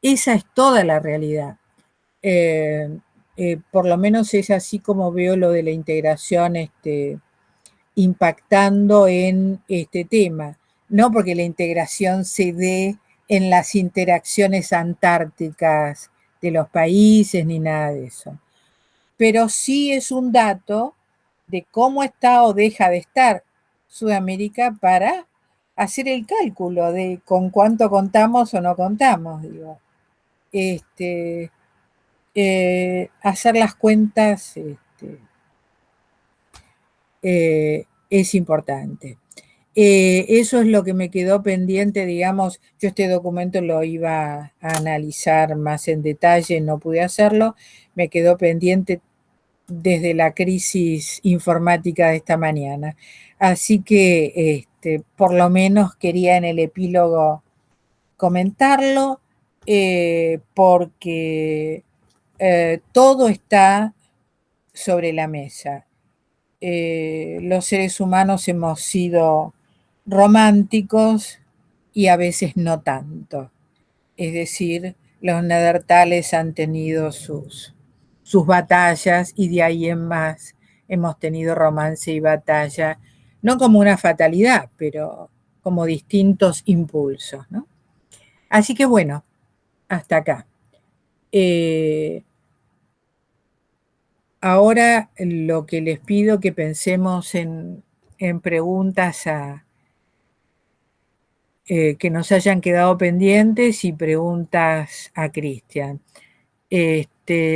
Esa es toda la realidad. Por lo menos es así como veo lo de la integración impactando en este tema. No porque la integración se dé en las interacciones antárticas de los países ni nada de eso. Pero sí es un dato de cómo está o deja de estar Sudamérica para hacer el cálculo de con cuánto contamos o no contamos, digo. Hacer las cuentas es importante. Eso es lo que me quedó pendiente, digamos. Yo este documento lo iba a analizar más en detalle, no pude hacerlo. Me quedó pendiente desde la crisis informática de esta mañana. Así que por lo menos quería en el epílogo comentarlo, porque todo está sobre la mesa. Los seres humanos hemos sido románticos y a veces no tanto. Es decir, los neandertales han tenido sus batallas y de ahí en más hemos tenido romance y batalla, no como una fatalidad, pero como distintos impulsos, ¿no? Así que bueno, hasta acá. ahora lo que les pido que pensemos en preguntas que nos hayan quedado pendientes y preguntas a Cristian.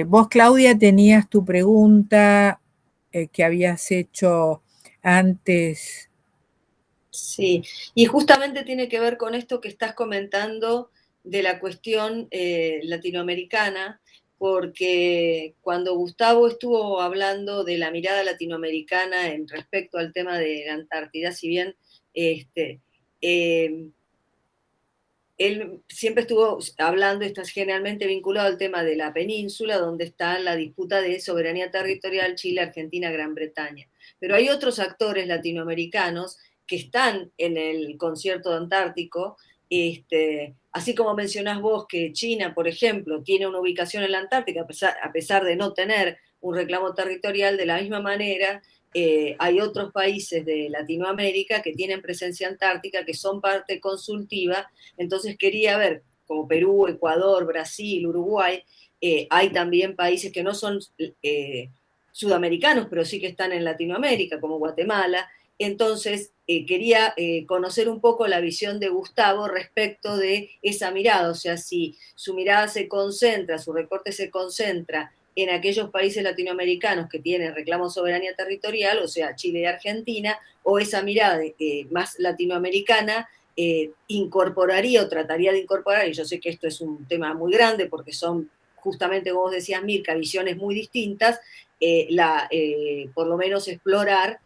Vos, Claudia, tenías tu pregunta que habías hecho antes. Sí, y justamente tiene que ver con esto que estás comentando de la cuestión latinoamericana, porque cuando Gustavo estuvo hablando de la mirada latinoamericana en respecto al tema de la Antártida, si bien él siempre estuvo hablando, está generalmente vinculado al tema de la península, donde está la disputa de soberanía territorial Chile, Argentina, Gran Bretaña. Pero hay otros actores latinoamericanos que están en el concierto antártico, así como mencionás vos que China, por ejemplo, tiene una ubicación en la Antártica, a pesar de no tener un reclamo territorial, de la misma manera hay otros países de Latinoamérica que tienen presencia antártica, que son parte consultiva. Entonces quería ver, como Perú, Ecuador, Brasil, Uruguay, hay también países que no son sudamericanos, pero sí que están en Latinoamérica, como Guatemala. Entonces, quería conocer un poco la visión de Gustavo respecto de esa mirada, o sea, si su mirada se concentra, su recorte se concentra en aquellos países latinoamericanos que tienen reclamo de soberanía territorial, o sea, Chile y Argentina, o esa mirada más latinoamericana incorporaría o trataría de incorporar, y yo sé que esto es un tema muy grande porque son justamente, como vos decías, Mirka, visiones muy distintas, por lo menos explorar,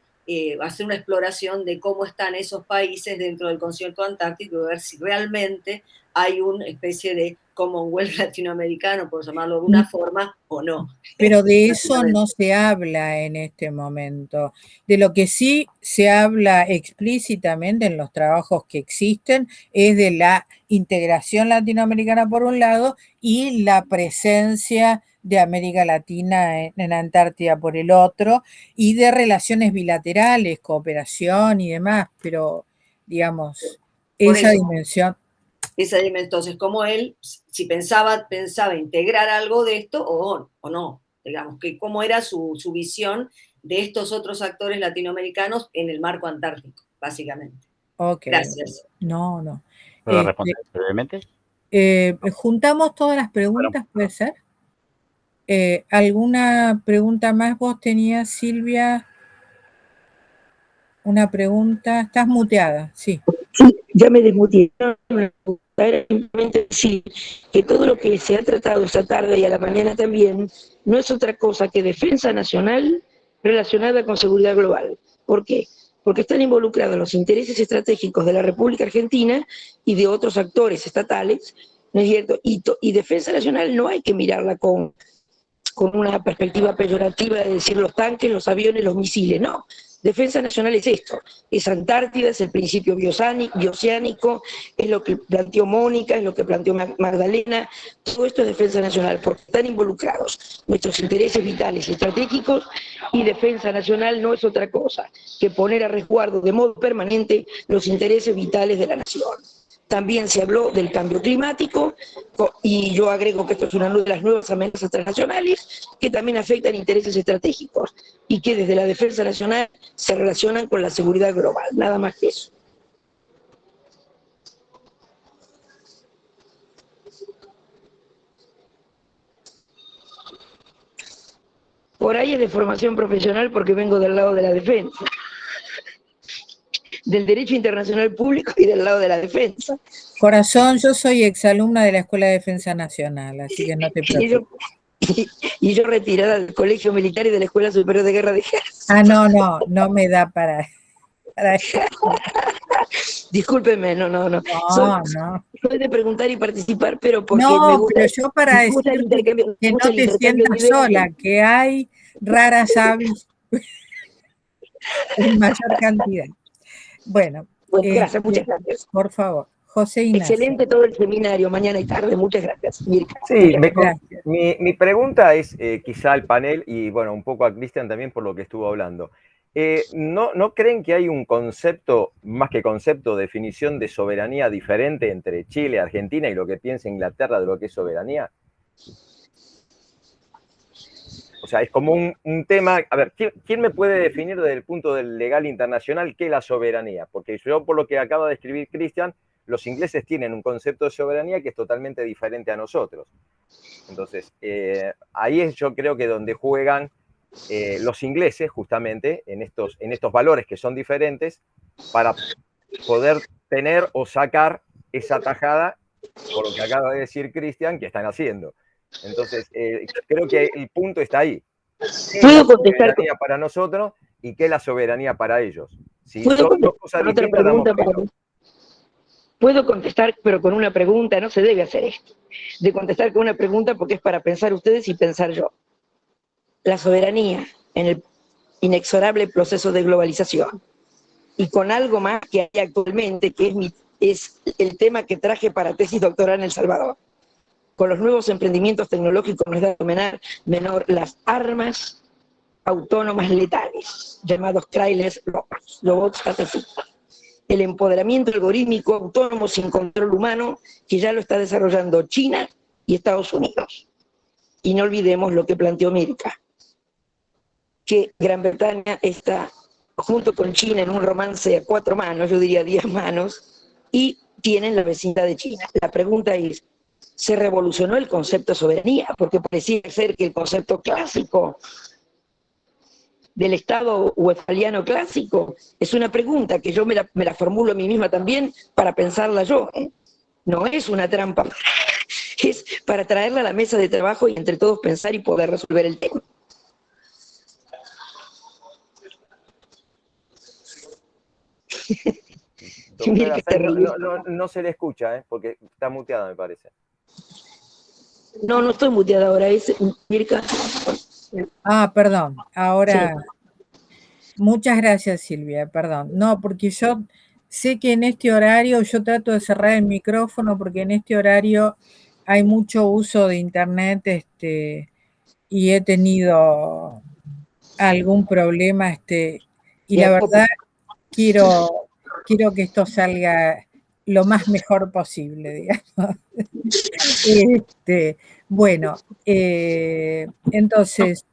hacer una exploración de cómo están esos países dentro del concierto antártico y ver si realmente hay una especie de Commonwealth latinoamericano, por llamarlo de alguna forma, o no. Pero de eso no se habla en este momento. De lo que sí se habla explícitamente en los trabajos que existen es de la integración latinoamericana por un lado y la presencia de América Latina en Antártida por el otro, y de relaciones bilaterales, cooperación y demás, pero digamos, esa dimensión. Entonces, como él, si pensaba integrar algo de esto o no, digamos, que cómo era su visión de estos otros actores latinoamericanos en el marco antártico, básicamente. Okay. Gracias. No. ¿Puedo responder brevemente? Juntamos todas las preguntas, ¿puede ser? ¿Alguna pregunta más vos tenías, Silvia? Una pregunta. Estás muteada, sí. Sí, ya me desmuteé. Era simplemente decir que todo lo que se ha tratado esta tarde y a la mañana también no es otra cosa que defensa nacional relacionada con seguridad global. ¿Por qué? Porque están involucrados los intereses estratégicos de la República Argentina y de otros actores estatales, ¿no es cierto? Y defensa nacional no hay que mirarla con una perspectiva peyorativa de decir los tanques, los aviones, los misiles, no. Defensa nacional es esto, es Antártida, es el principio bioceánico, es lo que planteó Mónica, es lo que planteó Magdalena, todo esto es defensa nacional, porque están involucrados nuestros intereses vitales y estratégicos, y defensa nacional no es otra cosa que poner a resguardo de modo permanente los intereses vitales de la nación. También se habló del cambio climático, y yo agrego que esto es una de las nuevas amenazas transnacionales que también afectan intereses estratégicos y que desde la defensa nacional se relacionan con la seguridad global, nada más que eso. Por ahí es de formación profesional porque vengo del lado de la defensa, del derecho internacional público y del lado de la defensa. Corazón, yo soy exalumna de la Escuela de Defensa Nacional, así que no te preocupes. Y yo retirada del Colegio Militar y de la Escuela Superior de Guerra de Ejército. No me da para Discúlpeme, no. Soy de preguntar y participar, pero porque me gusta. Pero yo para decirte que no te sientas sola, que hay raras aves en mayor cantidad. Bueno, gracias, muchas gracias. Por favor, José Ignacio. Excelente todo el seminario, mañana y tarde, muchas gracias. Sí, mi pregunta es quizá al panel y bueno, un poco a Cristian también por lo que estuvo hablando. ¿No creen que hay un concepto, más que concepto, definición de soberanía diferente entre Chile, Argentina y lo que piensa Inglaterra de lo que es soberanía? O sea, es como un tema. A ver, ¿quién me puede definir desde el punto del legal internacional qué es la soberanía? Porque yo, por lo que acaba de escribir Cristian, los ingleses tienen un concepto de soberanía que es totalmente diferente a nosotros. Entonces, ahí es yo creo que donde juegan los ingleses, justamente, en estos valores que son diferentes, para poder tener o sacar esa tajada, por lo que acaba de decir Cristian, que están haciendo. Entonces, creo que el punto está ahí. ¿Qué es la soberanía para nosotros y qué es la soberanía para ellos? Si son dos cosas distintas, damos pelo. Puedo contestar, pero con una pregunta. No se debe hacer esto, de contestar con una pregunta, porque es para pensar ustedes y pensar yo. La soberanía en el inexorable proceso de globalización, y con algo más que hay actualmente, que es el tema que traje para tesis doctoral en El Salvador. Con los nuevos emprendimientos tecnológicos nos da menor las armas autónomas letales, llamados Cryles robots asesinos. El empoderamiento algorítmico autónomo sin control humano, que ya lo está desarrollando China y Estados Unidos. Y no olvidemos lo que planteó Mirka, que Gran Bretaña está junto con China en un romance a 4 manos, yo diría 10 manos, y tienen la vecindad de China. La pregunta es, ¿se revolucionó el concepto de soberanía? Porque parecía ser que el concepto clásico del Estado westfaliano clásico es una pregunta que yo me la formulo a mí misma también para pensarla yo, ¿eh? No es una trampa, es para traerla a la mesa de trabajo y entre todos pensar y poder resolver el tema. Doctora, no se le escucha, porque está muteada, me parece. No estoy muteada ahora, es Mirka. Perdón, ahora... Sí. Muchas gracias, Silvia, perdón. No, porque yo sé que en este horario, yo trato de cerrar el micrófono porque en este horario hay mucho uso de internet, y he tenido algún problema, y la verdad quiero que esto salga lo más mejor posible, digamos. Bueno, entonces...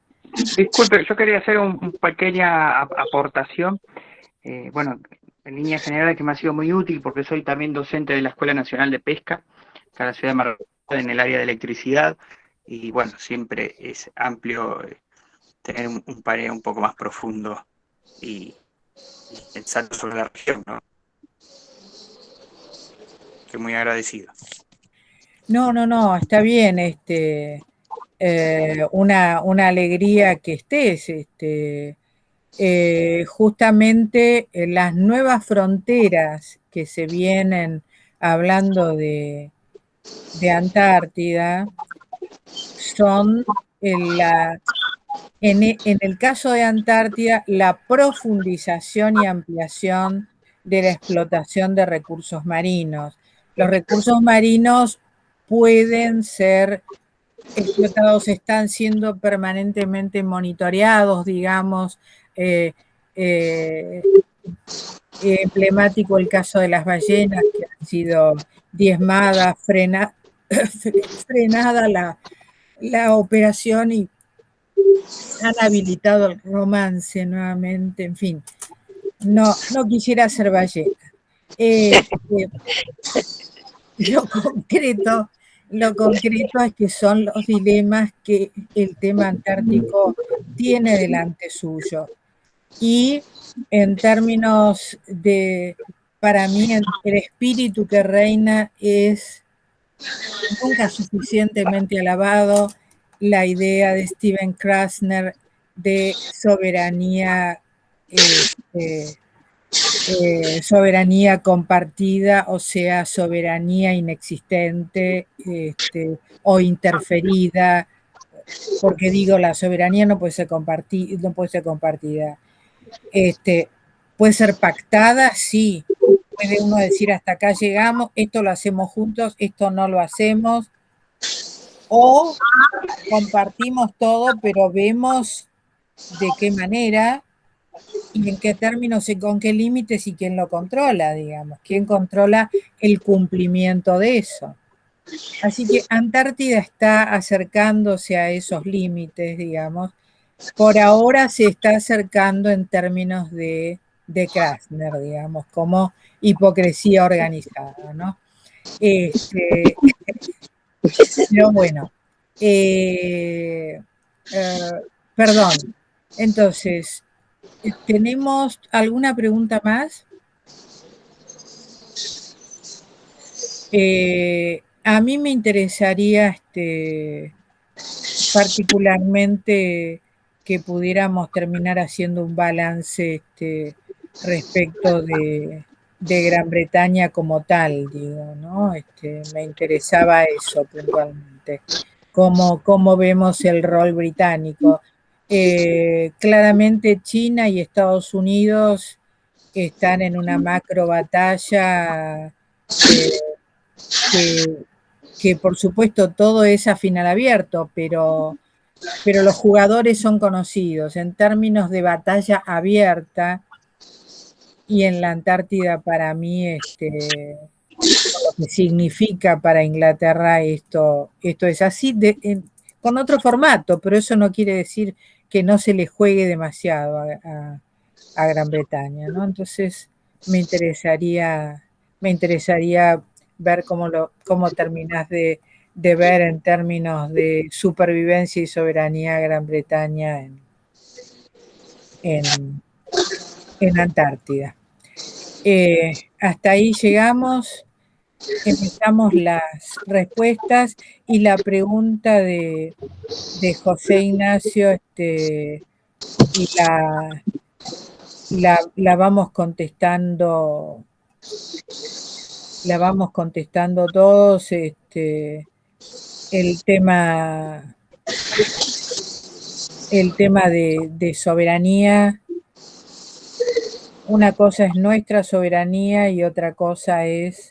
Disculpe, yo quería hacer una pequeña aportación. Bueno, en líneas generales, que me ha sido muy útil porque soy también docente de la Escuela Nacional de Pesca, acá en la ciudad de Mar del Plata, en el área de electricidad, y bueno, siempre es amplio tener un panel un poco más profundo y pensar sobre la región, ¿no? Estoy muy agradecido. No, está bien, una alegría que estés, justamente las nuevas fronteras que se vienen hablando de Antártida son en el caso de Antártida la profundización y ampliación de la explotación de recursos marinos. Los recursos marinos pueden ser explotados, están siendo permanentemente monitoreados, digamos. Emblemático el caso de las ballenas, que han sido diezmadas, frenada la operación y han habilitado el romance nuevamente, en fin. No quisiera ser ballena. Lo concreto es que son los dilemas que el tema antártico tiene delante suyo. Y en términos para mí, el espíritu que reina es nunca suficientemente alabado, la idea de Steven Krasner de soberanía, soberanía compartida, o sea, soberanía inexistente, o interferida, porque digo, la soberanía no puede ser compartida, puede ser pactada, sí, puede uno decir hasta acá llegamos, esto lo hacemos juntos, esto no lo hacemos, o compartimos todo, pero vemos de qué manera y en qué términos y con qué límites y quién lo controla, digamos, quién controla el cumplimiento de eso. Así que Antártida está acercándose a esos límites, digamos. Por ahora se está acercando en términos de Krasner, digamos, como hipocresía organizada, ¿no? Pero bueno, perdón. Entonces, ¿tenemos alguna pregunta más? A mí me interesaría particularmente que pudiéramos terminar haciendo un balance respecto de Gran Bretaña como tal, digo, ¿no? Me interesaba eso puntualmente. ¿Cómo vemos el rol británico? Claramente China y Estados Unidos están en una macro batalla que por supuesto todo es a final abierto, pero los jugadores son conocidos. En términos de batalla abierta, y en la Antártida para mí, lo que significa para Inglaterra esto es así, con otro formato, pero eso no quiere decir que no se le juegue demasiado a Gran Bretaña, ¿no? Entonces me interesaría ver cómo terminás de ver en términos de supervivencia y soberanía a Gran Bretaña en Antártida. Hasta ahí llegamos, empezamos las respuestas y la pregunta de José Ignacio, y la vamos contestando. La vamos contestando todos. El tema de soberanía. Una cosa es nuestra soberanía y otra cosa es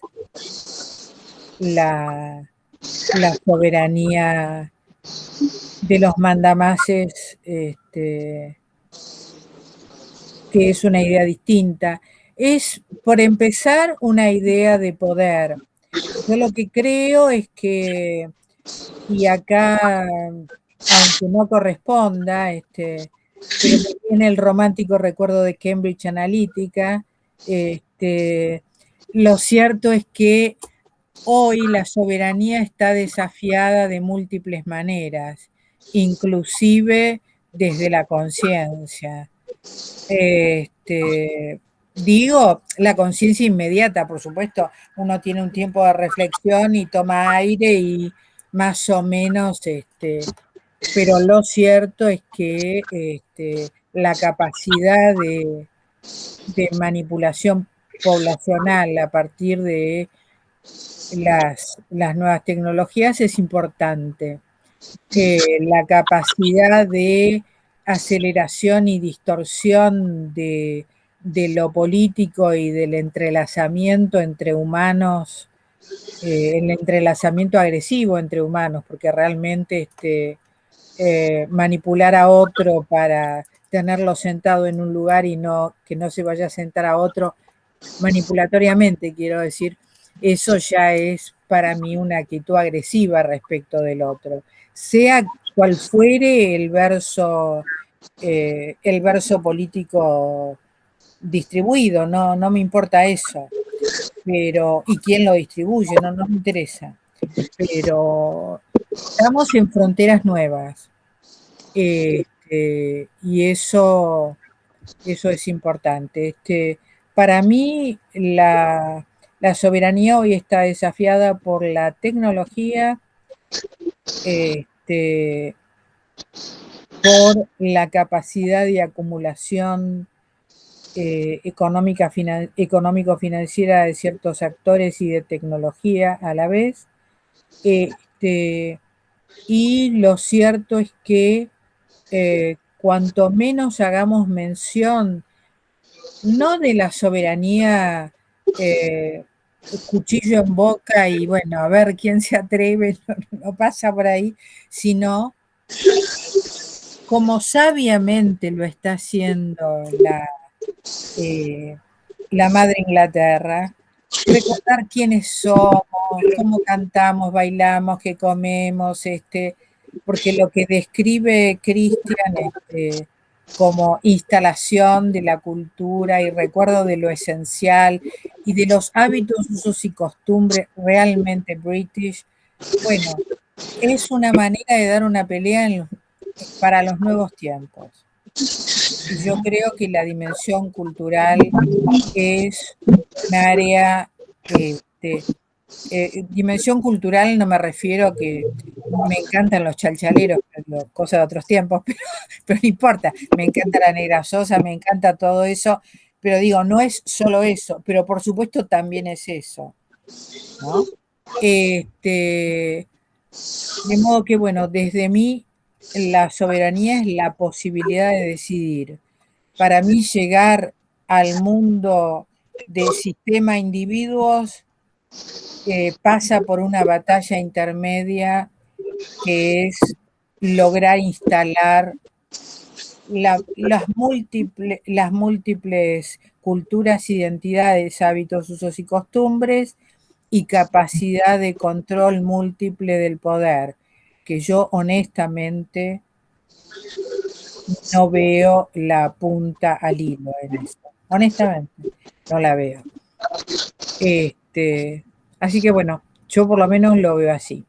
la soberanía de los mandamases, que es una idea distinta. Es, por empezar, una idea de poder. Yo lo que creo es que, y acá, aunque no corresponda, pero tiene el romántico recuerdo de Cambridge Analytica, lo cierto es que hoy la soberanía está desafiada de múltiples maneras, inclusive desde la conciencia. Digo, la conciencia inmediata, por supuesto, uno tiene un tiempo de reflexión y toma aire y más o menos, pero lo cierto es que la capacidad de manipulación poblacional a partir de las nuevas tecnologías es importante. La capacidad de aceleración y distorsión de lo político y del entrelazamiento entre humanos, el entrelazamiento agresivo entre humanos, porque realmente manipular a otro para tenerlo sentado en un lugar y que no se vaya a sentar a otro manipulatoriamente, quiero decir, eso ya es para mí una actitud agresiva respecto del otro. Sea cual fuere el verso político distribuido, no me importa eso, y quién lo distribuye, no me interesa, pero estamos en fronteras nuevas, y eso es importante. Para mí la soberanía hoy está desafiada por la tecnología, por la capacidad de acumulación económico-financiera de ciertos actores y de tecnología a la vez. Y lo cierto es que cuanto menos hagamos mención, no de la soberanía cuchillo en boca y bueno, a ver quién se atreve, no pasa por ahí, sino como sabiamente lo está haciendo la madre Inglaterra, recordar quiénes somos, cómo cantamos, bailamos, qué comemos, porque lo que describe Cristian como instalación de la cultura y recuerdo de lo esencial y de los hábitos, usos y costumbres realmente british, bueno, es una manera de dar una pelea para los nuevos tiempos. Y yo creo que la dimensión cultural es un área, dimensión cultural no me refiero a que me encantan los chalchaleros, cosas de otros tiempos, pero no importa, me encanta la Negra Sosa, me encanta todo eso, pero digo, no es solo eso, pero por supuesto también es eso, ¿no? De modo que, bueno, desde mí, la soberanía es la posibilidad de decidir. Para mí, llegar al mundo del sistema individuos pasa por una batalla intermedia que es lograr instalar las múltiples culturas, identidades, hábitos, usos y costumbres y capacidad de control múltiple del poder, que yo honestamente no veo la punta al hilo en eso. Honestamente, no la veo. Así que bueno, yo por lo menos lo veo así.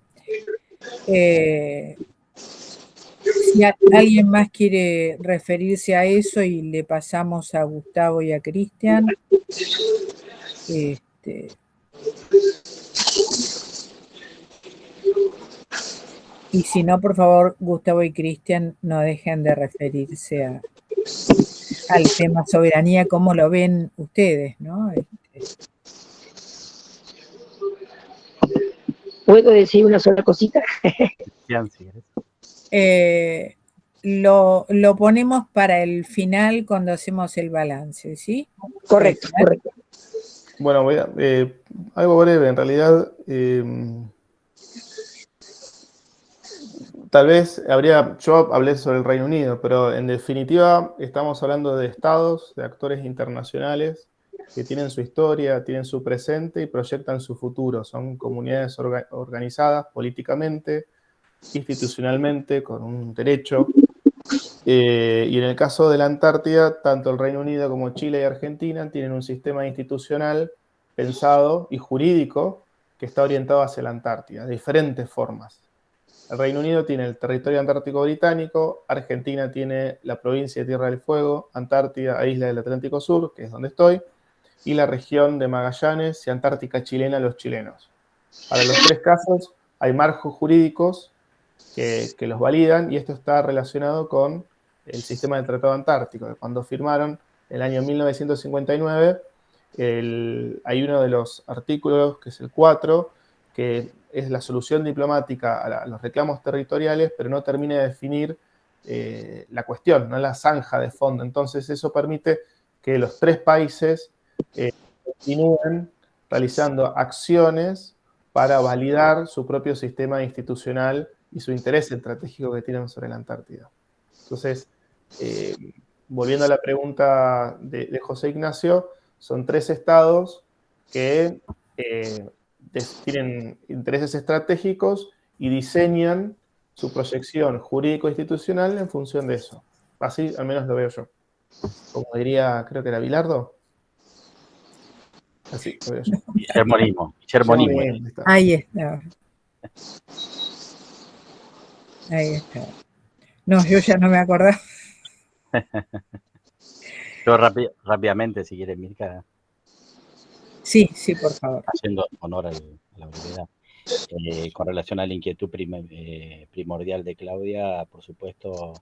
Si alguien más quiere referirse a eso y le pasamos a Gustavo y a Cristian. Y si no, por favor, Gustavo y Cristian, no dejen de referirse al tema soberanía, cómo lo ven ustedes, ¿no? ¿Puedo decir una sola cosita? Lo ponemos para el final cuando hacemos el balance, ¿sí? Correcto, correcto. Bueno, voy a, algo breve, en realidad. Tal vez yo hablé sobre el Reino Unido, pero en definitiva estamos hablando de estados, de actores internacionales que tienen su historia, tienen su presente y proyectan su futuro. Son comunidades organizadas políticamente, institucionalmente, con un derecho. Y en el caso de la Antártida, tanto el Reino Unido como Chile y Argentina tienen un sistema institucional pensado y jurídico que está orientado hacia la Antártida, de diferentes formas. El Reino Unido tiene el territorio antártico británico, Argentina tiene la provincia de Tierra del Fuego, Antártida e Isla del Atlántico Sur, que es donde estoy, y la región de Magallanes y Antártica chilena, los chilenos. Para los tres casos hay marcos jurídicos que los validan y esto está relacionado con el sistema del Tratado Antártico, que cuando firmaron en el año 1959, hay uno de los artículos, que es el 4, que es la solución diplomática a los reclamos territoriales, pero no termina de definir la cuestión, no la zanja de fondo. Entonces eso permite que los tres países continúen realizando acciones para validar su propio sistema institucional y su interés estratégico que tienen sobre la Antártida. Entonces, volviendo a la pregunta de José Ignacio, son tres estados que tienen intereses estratégicos y diseñan su proyección jurídico-institucional en función de eso. Así al menos lo veo yo. Como diría, creo que era Bilardo. Así lo veo yo. Guillermo. Ahí está. Ahí está. No, yo ya no me acordaba. Yo rápidamente, si quieres, Mirka. Sí, por favor. Haciendo honor a la brevedad. Con relación a la inquietud primordial de Claudia, por supuesto,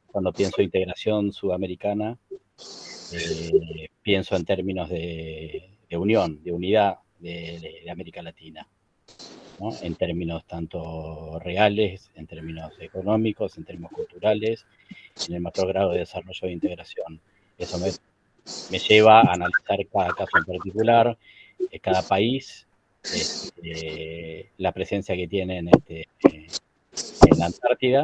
cuando pienso integración sudamericana, pienso en términos de unión, de unidad de América Latina, ¿no? En términos tanto reales, en términos económicos, en términos culturales, en el mayor grado de desarrollo de integración. Eso me lleva a analizar cada caso en particular, cada país, la presencia que tienen en la Antártida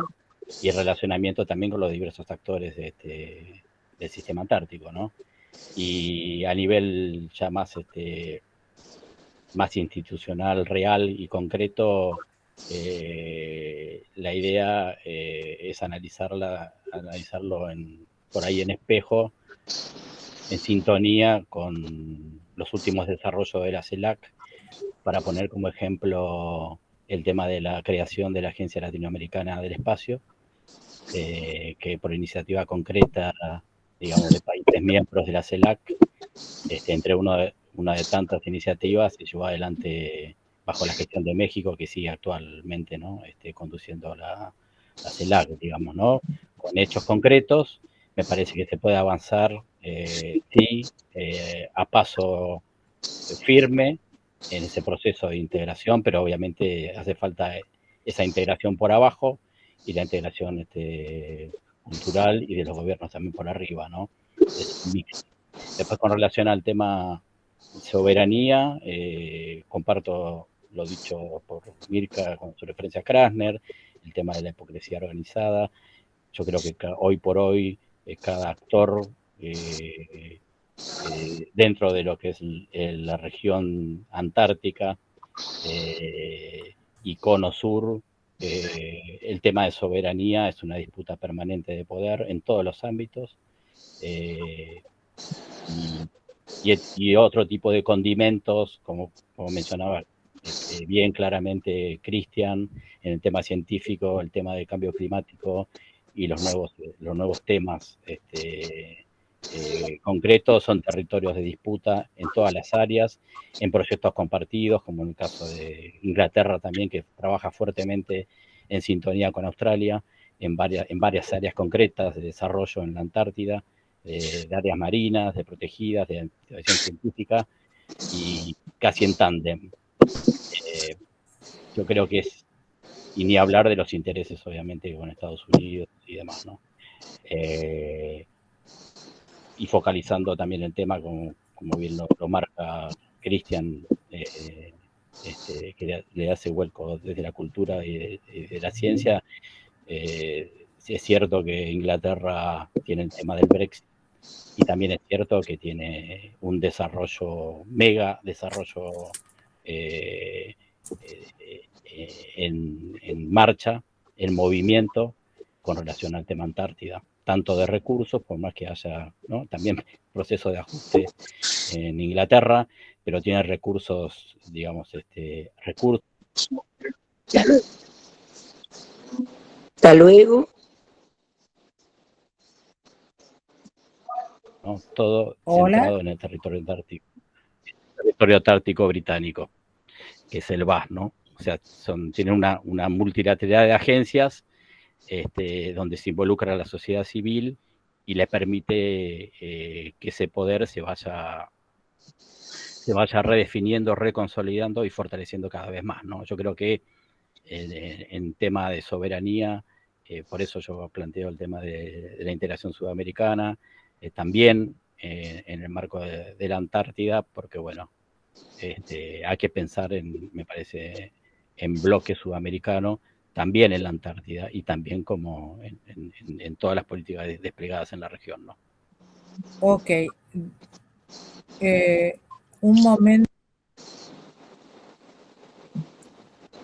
y el relacionamiento también con los diversos actores del sistema antártico, ¿no? Y a nivel ya más, más institucional, real y concreto, la idea es analizarlo por ahí en espejo, en sintonía con los últimos desarrollos de la CELAC, para poner como ejemplo el tema de la creación de la Agencia Latinoamericana del Espacio, que por iniciativa concreta, digamos, de países miembros de la CELAC, entre una de tantas iniciativas, se llevó adelante bajo la gestión de México, que sigue actualmente, ¿no? Conduciendo la CELAC, digamos, ¿no? Con hechos concretos, me parece que se puede avanzar, sí, a paso firme en ese proceso de integración, pero obviamente hace falta esa integración por abajo y la integración cultural y de los gobiernos también por arriba, ¿no? Es un mix. Después, con relación al tema soberanía, comparto lo dicho por Mirka con su referencia a Krasner, el tema de la hipocresía organizada. Yo creo que hoy por hoy cada actor dentro de lo que es la región antártica y cono sur, el tema de soberanía es una disputa permanente de poder en todos los ámbitos, y otro tipo de condimentos, como mencionaba bien claramente Cristian, en el tema científico, el tema del cambio climático y los nuevos temas concretos, son territorios de disputa en todas las áreas, en proyectos compartidos, como en el caso de Inglaterra también, que trabaja fuertemente en sintonía con Australia, en varias áreas concretas de desarrollo en la Antártida, de áreas marinas, de protegidas, de activación científica, y casi en tándem. Yo creo que es, y ni hablar de los intereses, obviamente, con Estados Unidos y demás, ¿no? Y focalizando también el tema, como bien lo marca Cristian, que le hace vuelco desde la cultura y de la ciencia. Es cierto que Inglaterra tiene el tema del Brexit, y también es cierto que tiene un mega desarrollo en marcha, en movimiento, con relación al tema Antártida, tanto de recursos, por más que haya, ¿no?, también proceso de ajuste en Inglaterra, pero tiene recursos, digamos, recursos. Hasta luego. ¿No? Todo centrado en el territorio antártico británico, que es el BAS, ¿no? O sea, tienen una multilateralidad de agencias donde se involucra a la sociedad civil y le permite que ese poder se vaya redefiniendo, reconsolidando y fortaleciendo cada vez más, ¿no? Yo creo que en tema de soberanía, por eso yo planteo el tema de la integración sudamericana, también en el marco de la Antártida, porque bueno, hay que pensar me parece, en bloque sudamericano, también en la Antártida y también como en todas las políticas desplegadas en la región, ¿no? Ok. Un momento.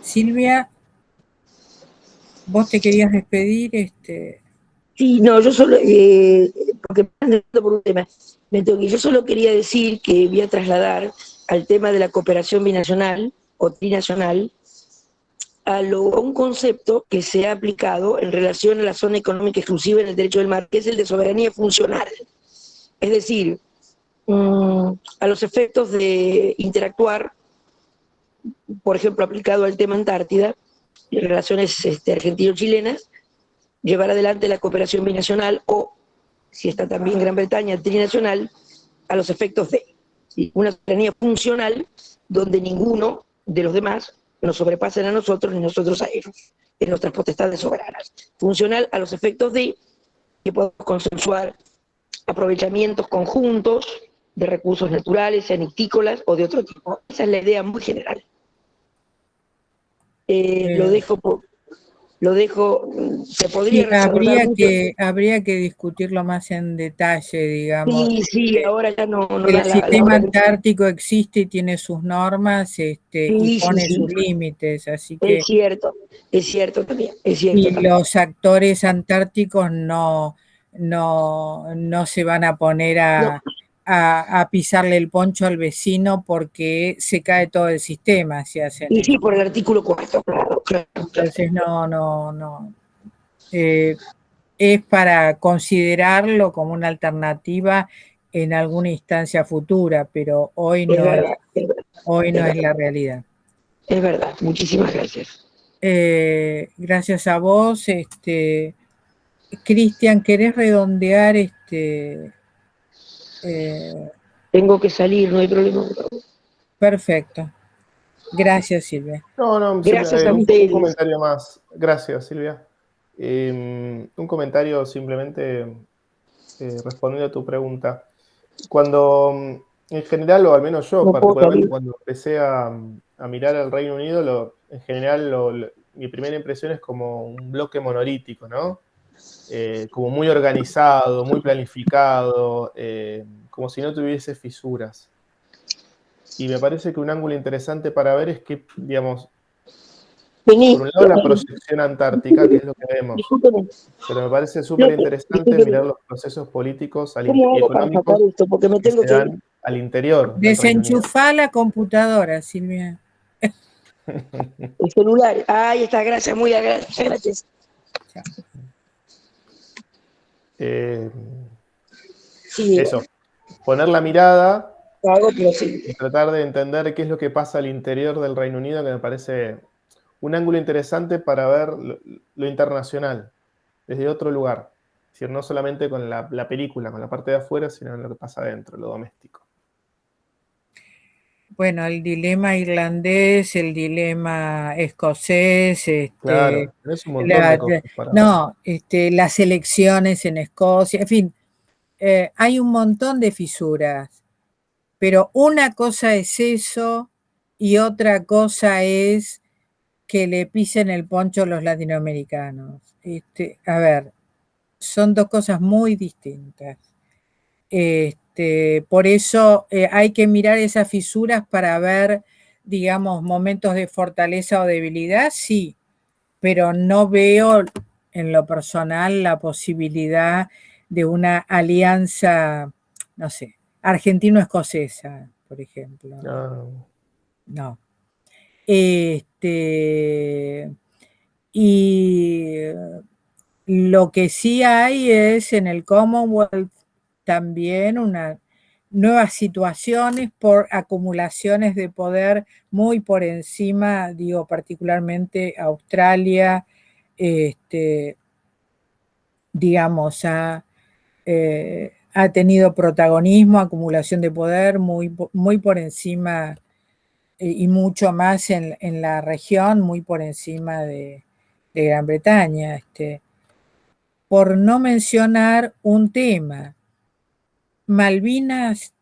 Silvia, ¿vos te querías despedir? Sí, no, yo solo, porque por un tema, yo solo quería decir que voy a trasladar al tema de la cooperación binacional o trinacional a un concepto que se ha aplicado en relación a la zona económica exclusiva en el derecho del mar, que es el de soberanía funcional. Es decir, a los efectos de interactuar, por ejemplo, aplicado al tema Antártida, y relaciones argentino-chilenas, llevar adelante la cooperación binacional o, si está también Gran Bretaña, trinacional, a los efectos de una soberanía funcional donde ninguno de los demás nos sobrepasen a nosotros ni nosotros a ellos, en nuestras potestades soberanas. Funcional a los efectos de que podamos consensuar aprovechamientos conjuntos de recursos naturales, sean ictícolas o de otro tipo. Esa es la idea muy general. Lo dejo por... lo dejo, se Sí, podría desarrollar mucho. habría que discutirlo más en detalle, digamos. Sí, ahora ya no El da sistema hora. antártico existe y tiene sus normas, y Sí, pone sí. sus límites, así que, Es cierto también, es cierto y también. los actores antárticos no se van a poner No, a pisarle el poncho al vecino porque se cae todo el sistema si hacen y eso. sí, por el artículo 4, claro. Entonces no. Es para considerarlo como una alternativa en alguna instancia futura, pero hoy Es no es, verdad, es verdad, hoy no es es verdad, la realidad. es verdad. Muchísimas gracias. Gracias a vos, Cristian, ¿querés redondear Tengo que salir, no hay problema. perfecto. Gracias, Silvia. No, Gracias a un ustedes. comentario más. Gracias, Silvia. Un comentario simplemente respondiendo a tu pregunta. Cuando, en general, o al menos yo No puedo particularmente, salir. cuando empecé a mirar al Reino Unido, en general mi primera impresión es como un bloque monolítico, ¿no? Como muy organizado, muy planificado, como si no tuviese fisuras. Y me parece que un ángulo interesante para ver es que, digamos, Vení, por un lado la proyección antártica, que es lo que vemos, discúlpeme. pero me parece súper interesante Discúlpeme. mirar los procesos políticos ¿Cómo y hago para sacar económicos esto? Porque me que tengo se que ir. dan al interior del Reino Unido. Desenchufá la computadora, Silvia. El celular. Ahí está, gracias, muy gracias. Sí, Eso, poner la mirada lo hago, pero sí. y tratar de entender qué es lo que pasa al interior del Reino Unido, que me parece un ángulo interesante para ver lo internacional, desde otro lugar. Es decir, no solamente con la película, con la parte de afuera, sino en lo que pasa adentro, lo doméstico. Bueno, el dilema irlandés, el dilema escocés, Claro, tenés un montón de cosas para ver. las elecciones en Escocia, en fin, hay un montón de fisuras, pero una cosa es eso y otra cosa es que le pisen el poncho a los latinoamericanos. A ver, son dos cosas muy distintas. Por eso hay que mirar esas fisuras para ver, digamos, momentos de fortaleza o debilidad, sí, pero no veo en lo personal la posibilidad de una alianza, no sé, argentino-escocesa, por ejemplo. No. No. Y lo que sí hay es en el Commonwealth también nuevas situaciones por acumulaciones de poder muy por encima, digo, particularmente Australia, digamos, ha tenido protagonismo, acumulación de poder muy por encima y mucho más en la región, muy por encima de Gran Bretaña, por no mencionar un tema. Malvinas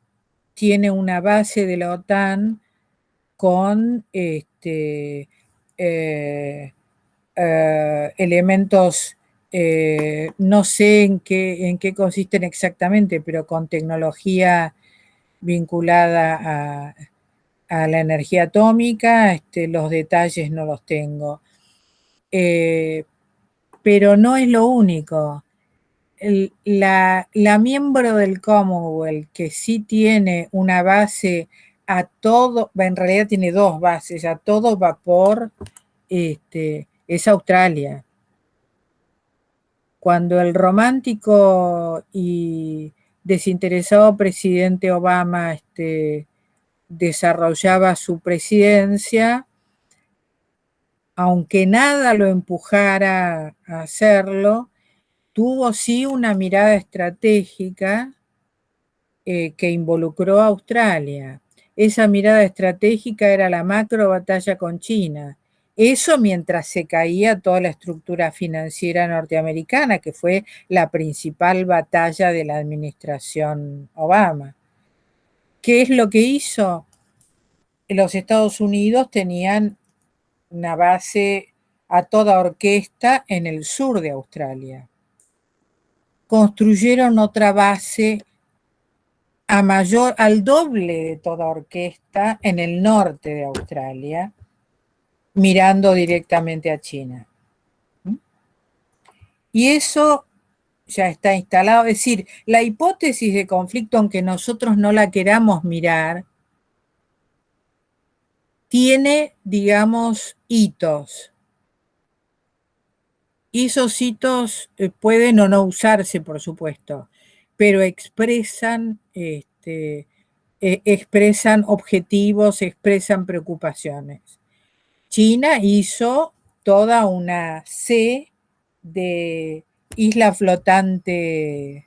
tiene una base de la OTAN con elementos, no sé en qué consisten exactamente, pero con tecnología vinculada a la energía atómica, los detalles no los tengo. Pero no es lo único. La miembro del Commonwealth que sí tiene una base a todo, en realidad tiene dos bases, a todo vapor, es Australia. Cuando el romántico y desinteresado presidente Obama desarrollaba su presidencia, aunque nada lo empujara a hacerlo, tuvo sí una mirada estratégica que involucró a Australia. Esa mirada estratégica era la macro batalla con China. Eso mientras se caía toda la estructura financiera norteamericana, que fue la principal batalla de la administración Obama. ¿Qué es lo que hizo? Los Estados Unidos tenían una base a toda orquesta en el sur de Australia. Construyeron otra base al doble de toda orquesta en el norte de Australia, mirando directamente a China. Y eso ya está instalado. Es decir, la hipótesis de conflicto, aunque nosotros no la queramos mirar, tiene, digamos, hitos. Y esos hitos pueden o no usarse, por supuesto, pero expresan objetivos, expresan preocupaciones. China hizo toda una C de isla flotante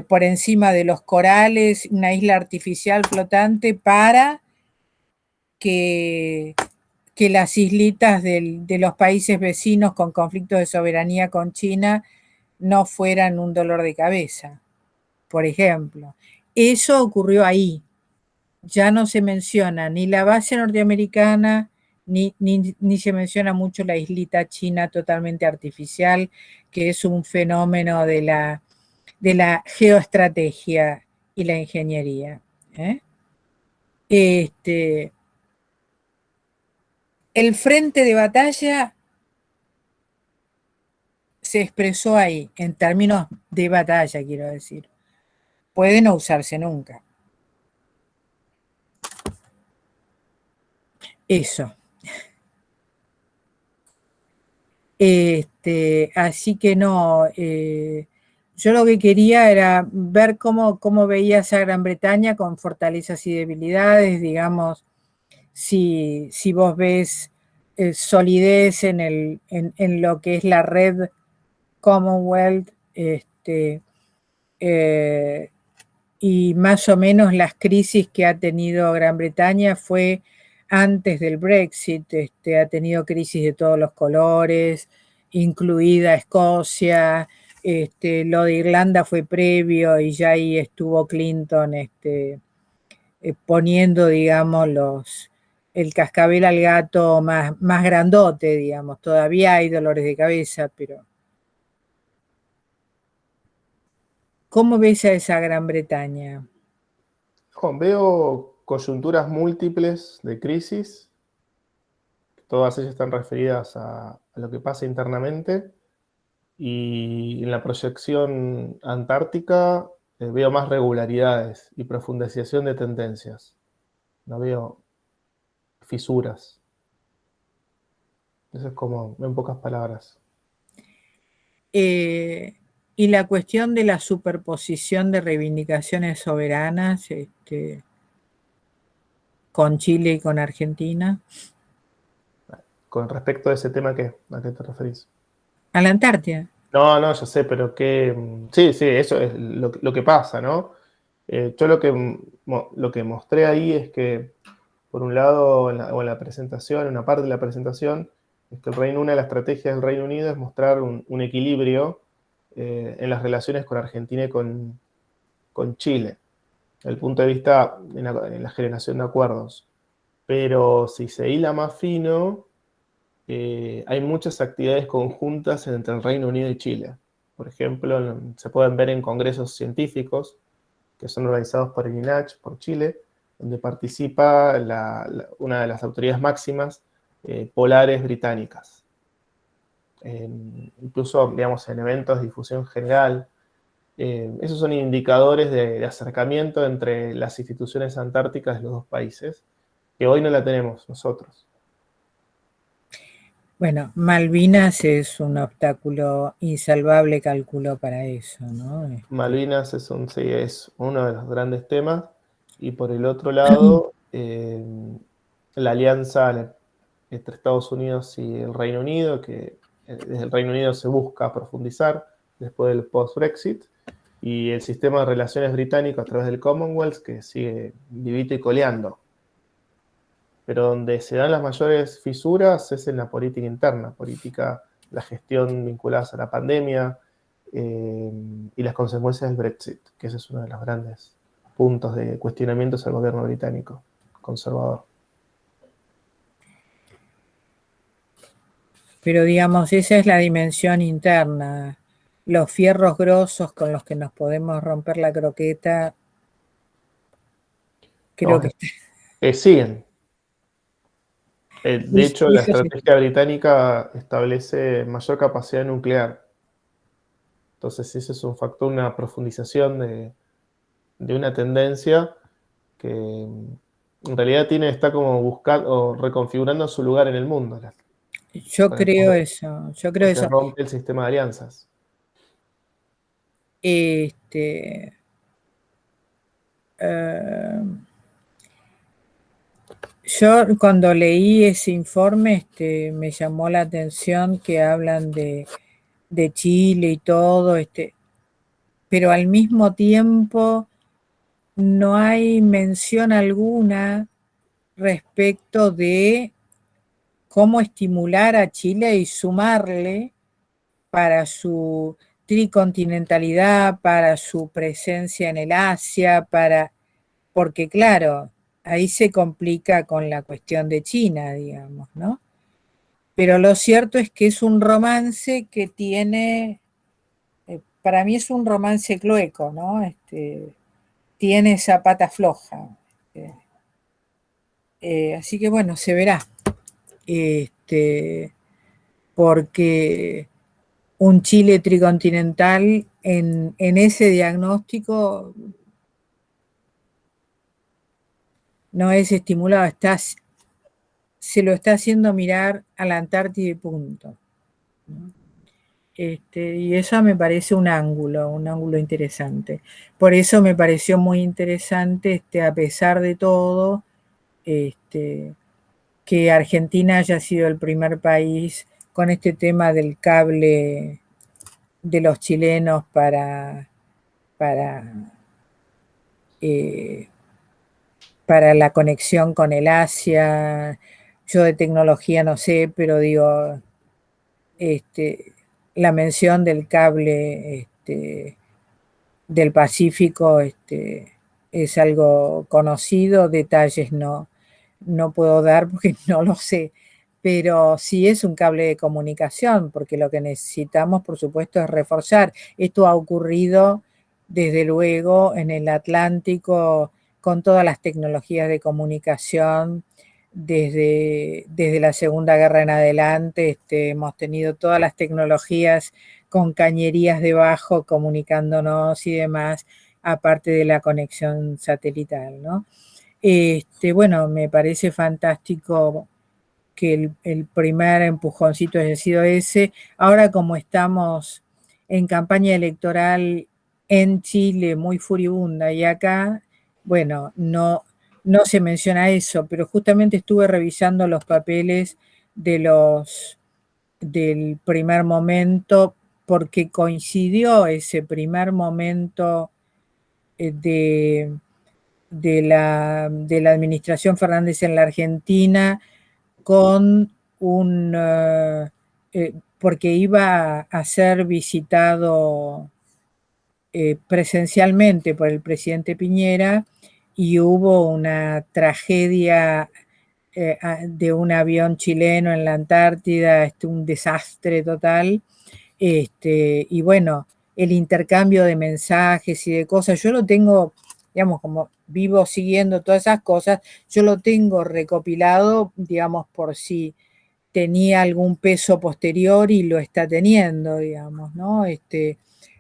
por encima de los corales, una isla artificial flotante para que las islitas de los países vecinos con conflictos de soberanía con China no fueran un dolor de cabeza, por ejemplo. Eso ocurrió ahí. Ya no se menciona ni la base norteamericana, ni se menciona mucho la islita china totalmente artificial, que es un fenómeno de la geoestrategia y la ingeniería. El frente de batalla se expresó ahí, en términos de batalla, quiero decir. Puede no usarse nunca. Eso. Así que no, yo lo que quería era ver cómo veías a Gran Bretaña con fortalezas y debilidades, digamos, si vos ves solidez en lo que es la red Commonwealth, y más o menos las crisis que ha tenido Gran Bretaña fue antes del Brexit, ha tenido crisis de todos los colores, incluida Escocia, lo de Irlanda fue previo y ya ahí estuvo Clinton poniendo, digamos, el cascabel al gato más grandote, digamos. Todavía hay dolores de cabeza, pero... ¿Cómo ves a esa Gran Bretaña? Veo coyunturas múltiples de crisis. Todas ellas están referidas a lo que pasa internamente. Y en la proyección antártica veo más regularidades y profundización de tendencias. No veo fisuras. Eso es como, en pocas palabras. Y la cuestión de la superposición de reivindicaciones soberanas con Chile y con Argentina. Con respecto a ese tema, ¿a qué te referís? A la Antártida. No, yo sé, pero que... Sí, eso es lo que pasa, ¿no? Yo lo que mostré ahí es que, por un lado, en la presentación, en una parte de la presentación, es que una de las estrategias del Reino Unido es mostrar un equilibrio en las relaciones con Argentina y con Chile, desde el punto de vista en la generación de acuerdos. Pero si se hila más fino, hay muchas actividades conjuntas entre el Reino Unido y Chile. Por ejemplo, se pueden ver en congresos científicos que son organizados por el INACH, por Chile, donde participa una de las autoridades máximas polares británicas. Incluso, digamos, en eventos de difusión general. Esos son indicadores de acercamiento entre las instituciones antárticas de los dos países, que hoy no la tenemos nosotros. Bueno, Malvinas es un obstáculo insalvable, calculo, para eso, ¿no? Malvinas es uno de los grandes temas. Y por el otro lado, la alianza entre Estados Unidos y el Reino Unido, que desde el Reino Unido se busca profundizar después del post-Brexit, y el sistema de relaciones británico a través del Commonwealth, que sigue vivito y coleando. Pero donde se dan las mayores fisuras es en la política interna, la gestión vinculadas a la pandemia y las consecuencias del Brexit, que ese es uno de los grandes puntos de cuestionamientos al gobierno británico conservador. Pero digamos, esa es la dimensión interna. Los fierros grosos con los que nos podemos romper la croqueta, creo que siguen. De hecho, la eso sí. estrategia británica establece mayor capacidad nuclear. Entonces, ese es un factor, una profundización de una tendencia que en realidad está como buscando o reconfigurando su lugar en el mundo. Yo creo eso, porque rompe el sistema de alianzas. Yo cuando leí ese informe me llamó la atención que hablan de Chile y todo, pero al mismo tiempo no hay mención alguna respecto de cómo estimular a Chile y sumarle para su tricontinentalidad, para su presencia en el Asia, porque claro, ahí se complica con la cuestión de China, digamos, ¿no? Pero lo cierto es que es un romance que tiene, para mí es un romance clueco, ¿no? Tiene esa pata floja. Así que bueno, se verá. Porque un Chile tricontinental en ese diagnóstico no es estimulado, se lo está haciendo mirar a la Antártida y punto, ¿no? Y eso me parece un ángulo interesante. Por eso me pareció muy interesante, a pesar de todo, que Argentina haya sido el primer país con este tema del cable de los chilenos para la conexión con el Asia. Yo de tecnología no sé, pero digo, la mención del cable del Pacífico es algo conocido, detalles no puedo dar porque no lo sé, pero sí es un cable de comunicación, porque lo que necesitamos, por supuesto, es reforzar. Esto ha ocurrido, desde luego, en el Atlántico, con todas las tecnologías de comunicación, desde la Segunda Guerra en adelante, hemos tenido todas las tecnologías con cañerías debajo, comunicándonos y demás, aparte de la conexión satelital, ¿no? Bueno, me parece fantástico que el primer empujoncito haya sido ese. Ahora, como estamos en campaña electoral en Chile muy furibunda y acá, bueno, no se menciona eso, pero justamente estuve revisando los papeles del primer momento, porque coincidió ese primer momento de la administración Fernández en la Argentina con porque iba a ser visitado presencialmente por el presidente Piñera y hubo una tragedia de un avión chileno en la Antártida, un desastre total, y bueno, el intercambio de mensajes y de cosas, yo lo tengo, digamos, como vivo siguiendo todas esas cosas, yo lo tengo recopilado, digamos, por si tenía algún peso posterior y lo está teniendo, digamos, ¿no?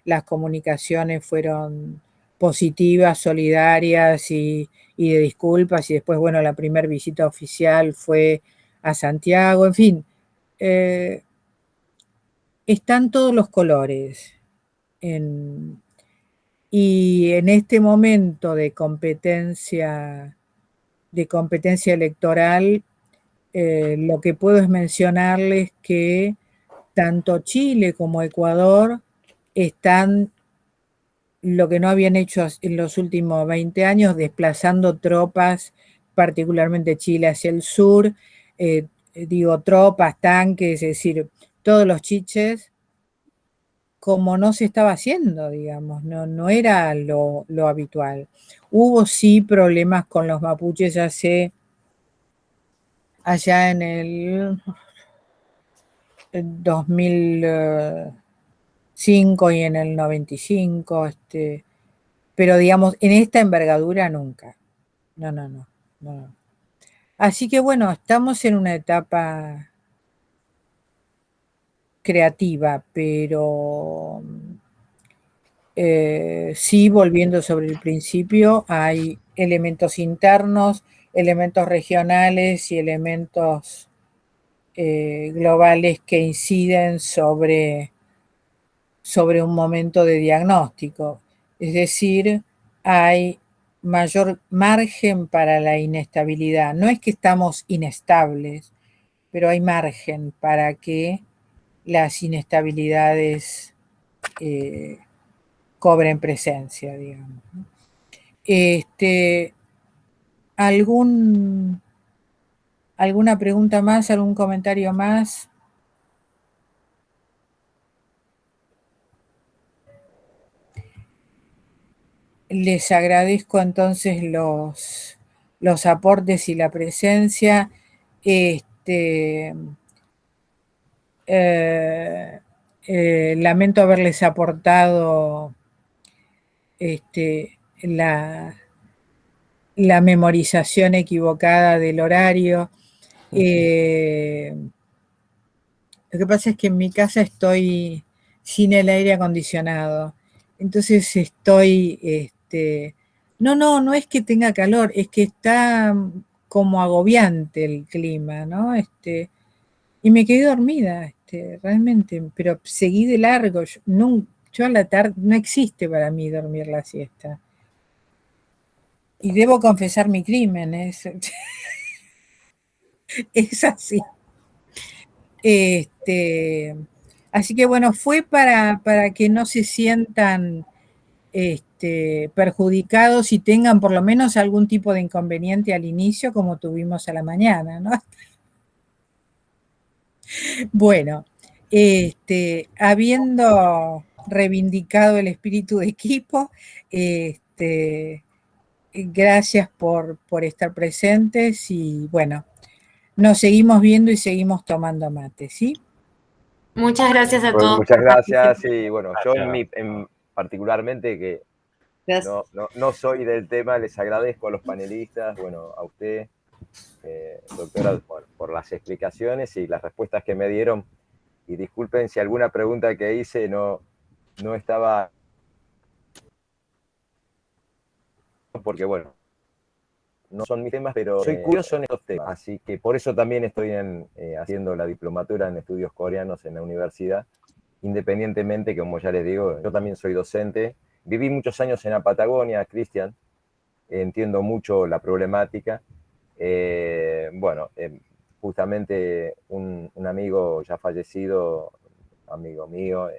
Las comunicaciones fueron positivas, solidarias y de disculpas, y después, bueno, la primera visita oficial fue a Santiago, en fin, están todos los colores. Y en este momento de competencia electoral, lo que puedo es mencionarles que tanto Chile como Ecuador están, lo que no habían hecho en los últimos 20 años, desplazando tropas, particularmente Chile hacia el sur, digo tropas, tanques, es decir, todos los chiches, como no se estaba haciendo, digamos, no era lo habitual. Hubo sí problemas con los mapuches allá en el 2005 y en el 95, pero digamos, en esta envergadura nunca. No. Así que bueno, estamos en una etapa creativa, pero sí, volviendo sobre el principio, hay elementos internos, elementos regionales y elementos globales que inciden sobre un momento de diagnóstico. Es decir, hay mayor margen para la inestabilidad. No es que estamos inestables, pero hay margen para que las inestabilidades cobren presencia, digamos. ¿Alguna pregunta más? ¿Algún comentario más? Les agradezco entonces los aportes y la presencia. Lamento haberles aportado la memorización equivocada del horario. Lo que pasa es que en mi casa estoy sin el aire acondicionado. Entonces estoy, no es que tenga calor, es que está como agobiante el clima, ¿no? Y me quedé dormida, realmente, pero seguí de largo. Yo a la tarde, no existe para mí dormir la siesta. Y debo confesar mi crimen, es así. Así que bueno, fue para que no se sientan perjudicados y tengan por lo menos algún tipo de inconveniente al inicio, como tuvimos a la mañana, ¿no? Bueno, habiendo reivindicado el espíritu de equipo, gracias por estar presentes y bueno, nos seguimos viendo y seguimos tomando mate, ¿sí? Muchas gracias a Pues todos. muchas por gracias participar. y bueno, yo particularmente que no soy del tema, les agradezco a los panelistas, bueno, a usted, doctora, por las explicaciones y las respuestas que me dieron. Y disculpen si alguna pregunta que hice no estaba, porque bueno, no son mis temas, pero soy curioso en estos temas. Así que por eso también estoy haciendo la diplomatura en estudios coreanos en la universidad, independientemente que, como ya les digo, yo también soy docente. Viví muchos años en la Patagonia, Cristian, entiendo mucho la problemática. Justamente un amigo ya fallecido, amigo mío,